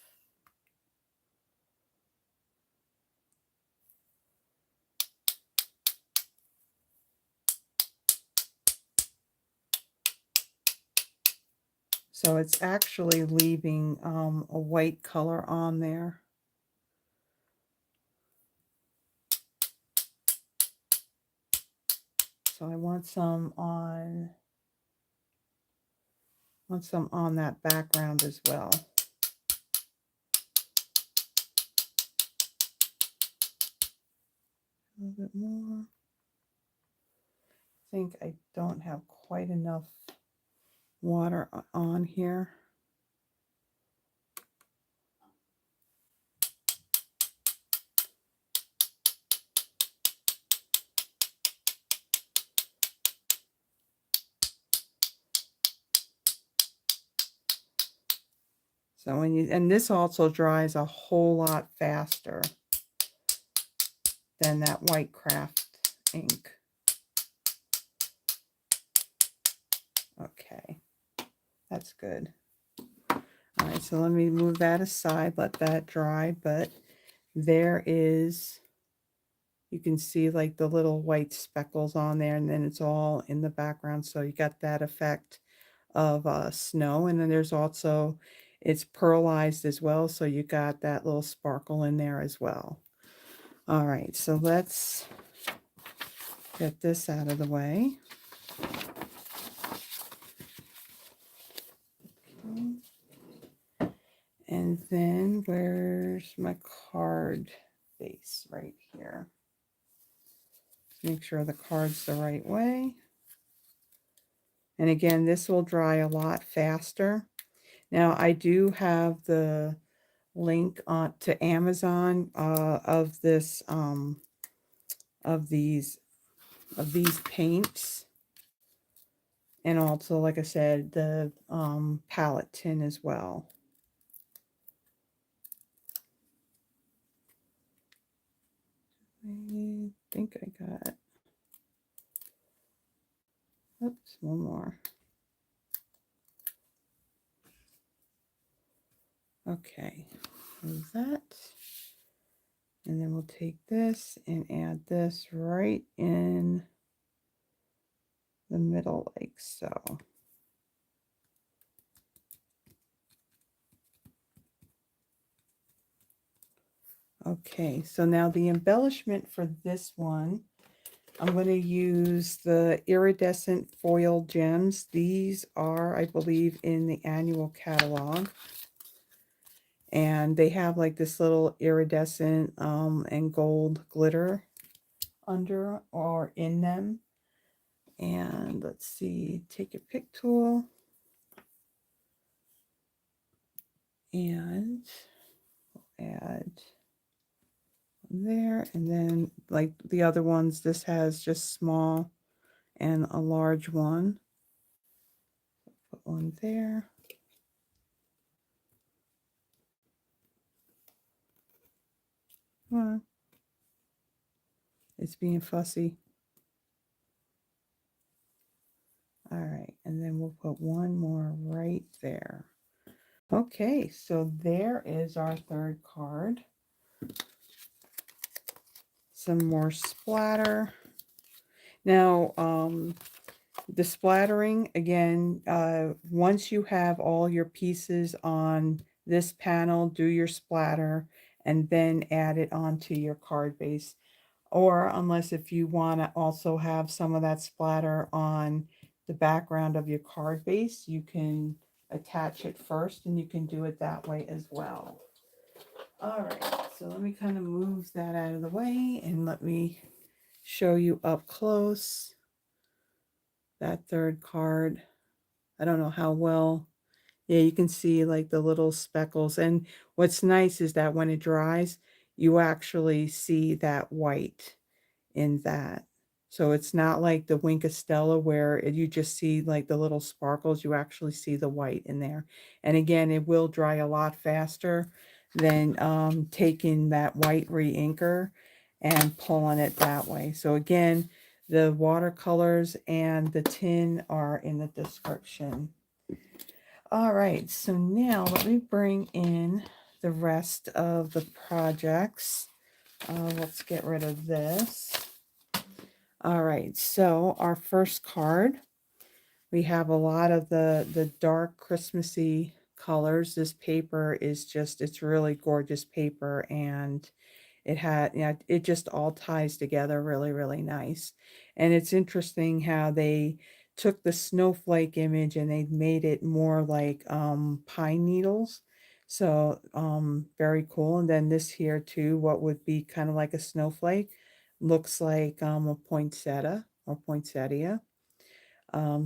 So it's actually leaving a white color on there. So I want some on Want some on that background as well. A little bit more. I think I don't have quite enough water on here. So when you, and this also dries a whole lot faster than that white craft ink. Okay, that's good. All right, so let me move that aside, let that dry, but there is, you can see like the little white speckles on there, and then it's all in the background, so you got that effect of snow. And then there's also, it's pearlized as well, so you got that little sparkle in there as well. All right, so let's get this out of the way. Okay. And then where's my card base? Right here. Make sure the card's the right way. And again, this will dry a lot faster. Now I do have the link on to Amazon of this of these paints, and also, like I said, the palette tin as well. I think I got, oops, one more. Okay, move that. And then we'll take this and add this right in the middle like so. Okay, so now the embellishment for this one, I'm going to use the iridescent foil gems. These are, I believe, in the annual catalog. And they have like this little iridescent and gold glitter under or in them. And let's see, take your pick tool. And we'll add there, and then like the other ones, this has just small and a large one. Put one there. Come on. It's being fussy. All right, and then we'll put one more right there. Okay, so there is our third card. Some more splatter. Now, the splattering, again, once you have all your pieces on this panel, do your splatter and then add it onto your card base. Or unless if you want to also have some of that splatter on the background of your card base, you can attach it first and you can do it that way as well. All right, so let me kind of move that out of the way and let me show you up close that third card. I don't know how well, yeah, you can see like the little speckles. And what's nice is that when it dries, you actually see that white in that. So it's not like the Wink of Stella where you just see like the little sparkles. You actually see the white in there. And again, it will dry a lot faster than taking that white re-inker and pulling it that way. So again, the watercolors and the tin are in the description. All right, so now let me bring in the rest of the projects. Let's get rid of this. All right, so our first card, we have a lot of the dark Christmassy colors. This paper is just, it's really gorgeous paper, and it had, you know, it just all ties together really, really nice. And it's interesting how they took the snowflake image and they made it more like pine needles. So very cool. And then this here too, what would be kind of like a snowflake, looks like a poinsettia or poinsettia.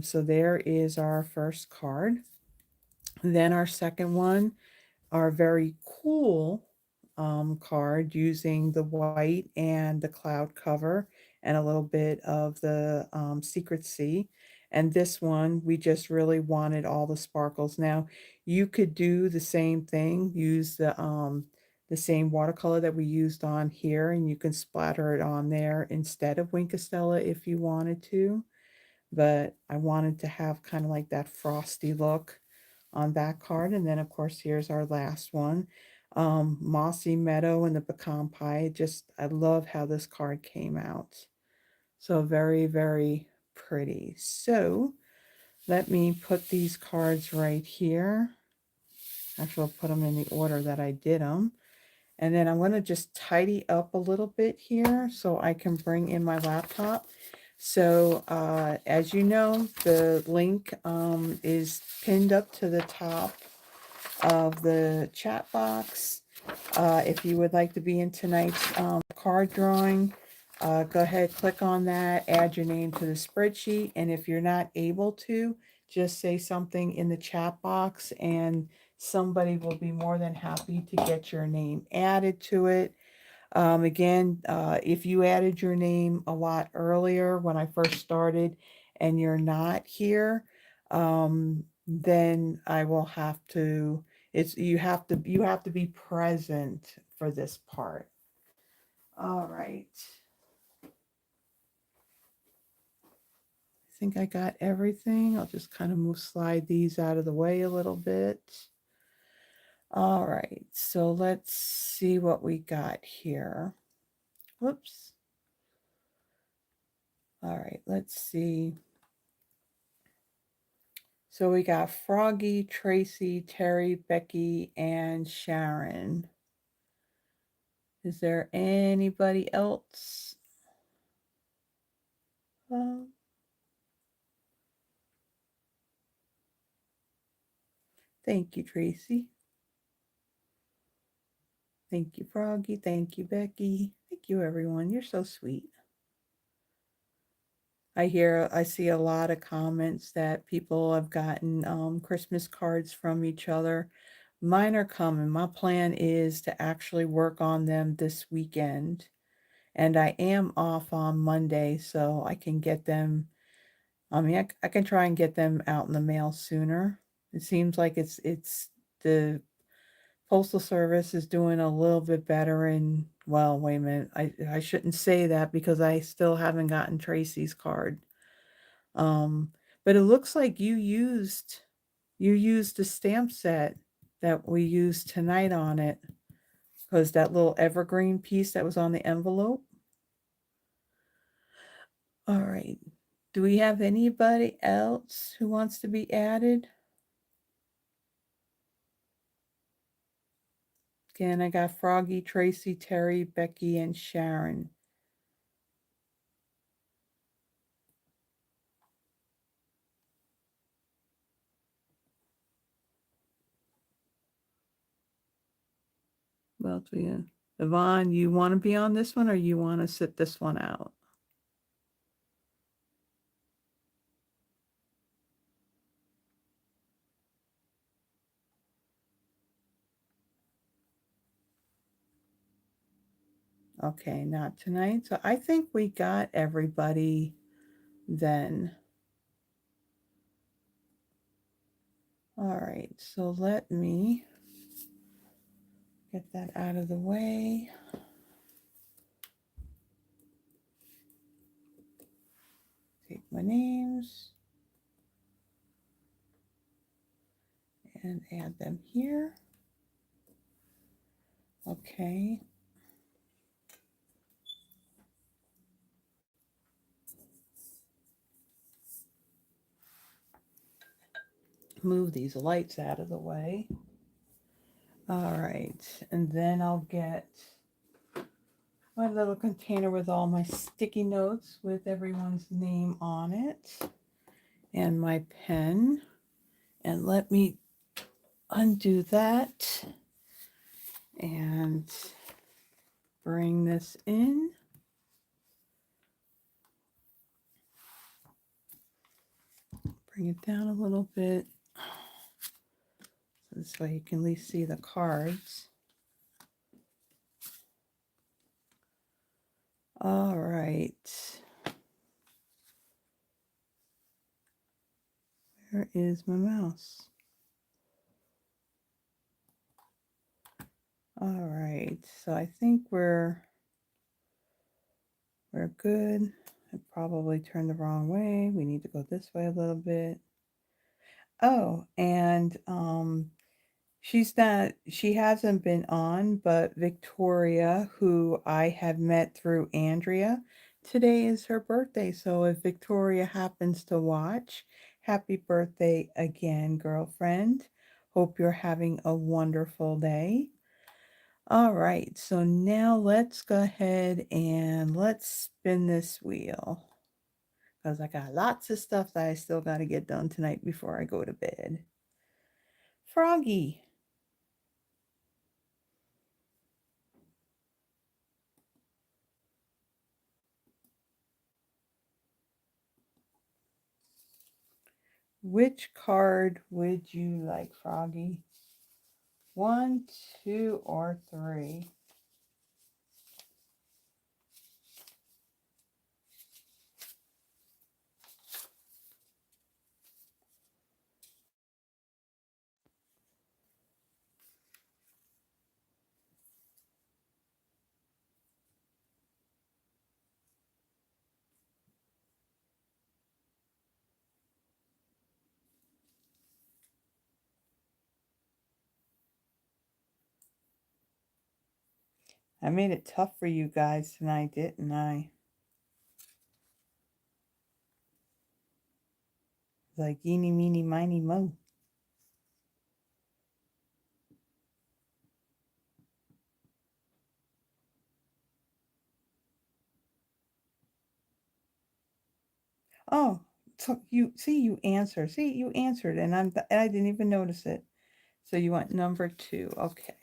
So there is our first card. Then our second one, our very cool card using the white and the cloud cover and a little bit of the Secret Sea. And this one, we just really wanted all the sparkles. Now, you could do the same thing, use the same watercolor that we used on here, and you can splatter it on there instead of Wink Stella if you wanted to. But I wanted to have kind of like that frosty look on that card. And then, of course, here's our last one. Mossy Meadow and the Pecan Pie. Just, I love how this card came out. So very, very pretty. So let me put these cards right here. Actually, I'll put them in the order that I did them. And then I'm going to just tidy up a little bit here so I can bring in my laptop. So as you know, the link is pinned up to the top of the chat box. If you would like to be in tonight's card drawing, go ahead, click on that, add your name to the spreadsheet. And if you're not able to, just say something in the chat box and somebody will be more than happy to get your name added to it. Again, if you added your name a lot earlier when I first started and you're not here, then I will have to, you have to be present for this part. All right. I think I got everything. I'll just kind of slide these out of the way a little bit. All right, so let's see what we got here. Whoops. All right, let's see. So we got Froggy, Tracy, Terry, Becky, and Sharon. Is there anybody else? Thank you, Tracy. Thank you, Froggy. Thank you, Becky. Thank you, everyone. You're so sweet. I see a lot of comments that people have gotten Christmas cards from each other. Mine are coming. My plan is to actually work on them this weekend. And I am off on Monday, so I can get them. I mean, I can try and get them out in the mail sooner. It seems like it's the Postal Service is doing a little bit better. And well, wait a minute. I shouldn't say that because I still haven't gotten Tracy's card. But it looks like you used the stamp set that we used tonight on it, because that little evergreen piece that was on the envelope. All right. Do we have anybody else who wants to be added? Again, I got Froggy, Tracy, Terry, Becky, and Sharon. Well, Yvonne, you want to be on this one or you want to sit this one out? Okay, not tonight. So I think we got everybody then. All right, so let me get that out of the way. Take my names and add them here. Okay. Move these lights out of the way. All right, and then I'll get my little container with all my sticky notes with everyone's name on it. and my pen. And let me undo that and bring this in. Bring it down a little bit. So this way you can at least see the cards. All right. Where is my mouse? All right. So I think we're good. I probably turned the wrong way. We need to go this way a little bit. Oh, and she hasn't been on, but Victoria, who I had met through Andrea, today is her birthday. So if Victoria happens to watch, happy birthday again, girlfriend. Hope you're having a wonderful day. All right, so now let's go ahead and let's spin this wheel because I got lots of stuff that I still got to get done tonight before I go to bed. Froggy. Which card would you like, Froggy? 1, 2, or 3? I made it tough for you guys tonight, didn't I? Like eeny, meeny, miny, mo. Oh, so you see, you answer. See, you answered, and I didn't even notice it. So you want number 2. Okay.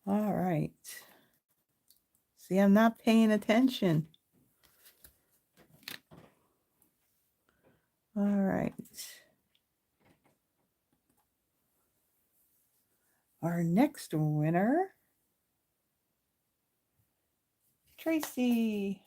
All right. See, I'm not paying attention. All right. Our next winner, Tracy.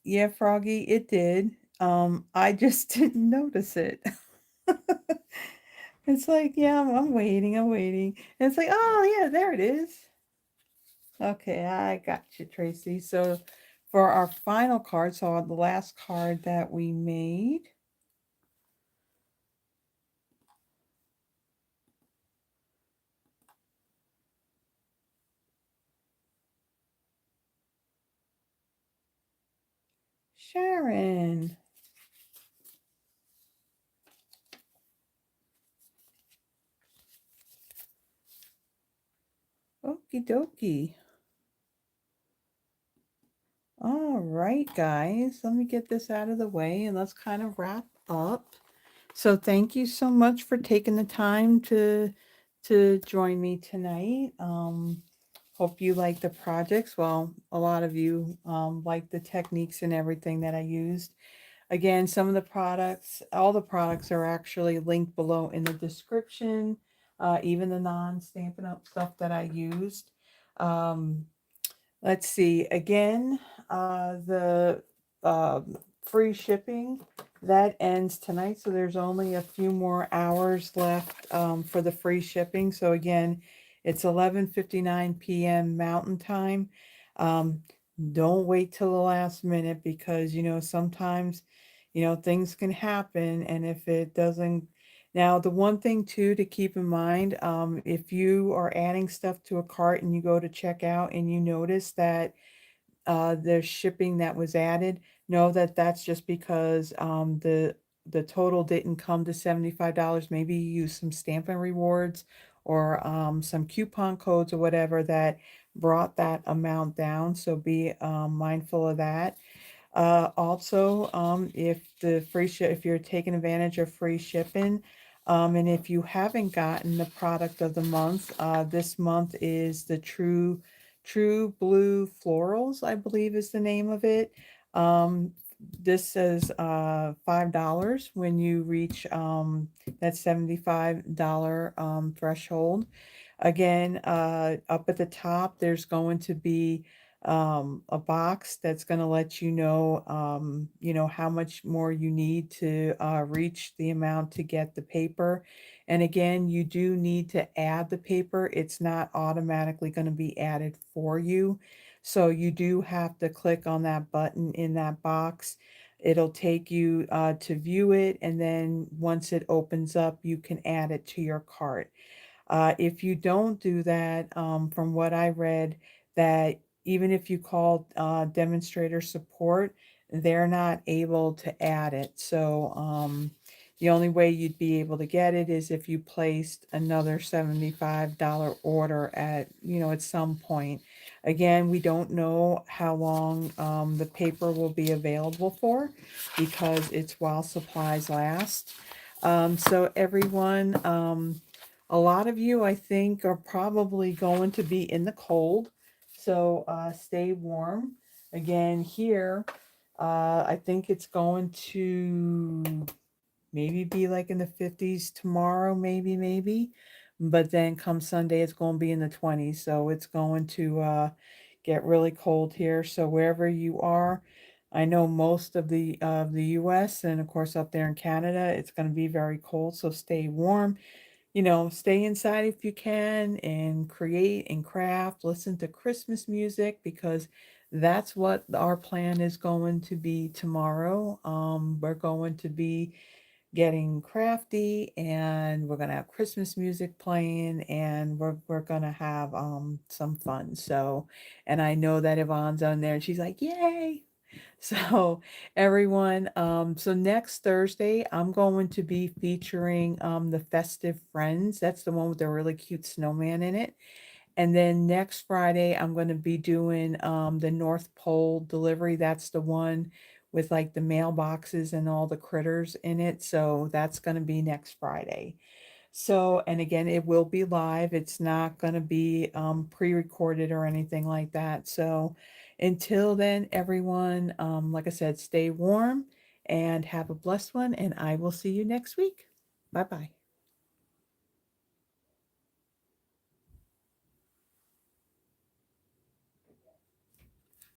Yeah, Froggy, it did. I just didn't notice it. It's like, yeah, I'm waiting, I'm waiting. And it's like, oh yeah, there it is. Okay, I got you, Tracy. So for our final card, so the last card that we made, Sharon. Okie dokie. All right, guys, let me get this out of the way and let's kind of wrap up. So thank you so much for taking the time to join me tonight. Hope you like the projects. Well, a lot of you like the techniques and everything that I used. Again, some of the products, all the products are actually linked below in the description, even the non-Stampin' Up stuff that I used. Um, let's see, again, the uh, free shipping, that ends tonight. So there's only a few more hours left for the free shipping. So again, it's 11:59 p.m. Mountain Time. Um, don't wait till the last minute because, sometimes, things can happen. And if it doesn't, now the one thing too to keep in mind, if you are adding stuff to a cart and you go to check out and you notice that there's shipping that was added, know that that's just because the total didn't come to $75. Maybe you use some Stampin' Rewards or some coupon codes or whatever that brought that amount down. So be mindful of that. Also, if if you're taking advantage of free shipping, and if you haven't gotten the product of the month, this month is the True Blue Florals, I believe is the name of it. Um, this says $5 when you reach that $75 threshold. Again, up at the top, there's going to be a box that's going to let you know how much more you need to reach the amount to get the paper. And again, you do need to add the paper. It's not automatically going to be added for you. So you do have to click on that button in that box. It'll take you to view it, and then once it opens up, you can add it to your cart. If you don't do that, from what I read, that even if you call demonstrator support, they're not able to add it. So the only way you'd be able to get it is if you placed another $75 order at, at some point. Again, we don't know how long the paper will be available for because it's while supplies last. So everyone, a lot of you, I think, are probably going to be in the cold. So stay warm. Again, here, I think it's going to maybe be like in the 50s tomorrow, maybe. But then come Sunday, it's going to be in the 20s. So it's going to get really cold here. So wherever you are, I know most of the US and of course up there in Canada, it's going to be very cold. So stay warm, stay inside if you can and create and craft, listen to Christmas music because that's what our plan is going to be tomorrow. We're going to be getting crafty and we're going to have Christmas music playing and we're going to have some fun. So, and I know that Yvonne's on there and she's like, "Yay." So everyone, so next Thursday, I'm going to be featuring the Festive Friends. That's the one with the really cute snowman in it. And then next Friday, I'm going to be doing the North Pole delivery. That's the one with like the mailboxes and all the critters in it. So that's going to be next Friday. So, and again, it will be live. It's not going to be pre-recorded or anything like that. So, until then, everyone, like I said, stay warm and have a blessed one. And I will see you next week. Bye bye.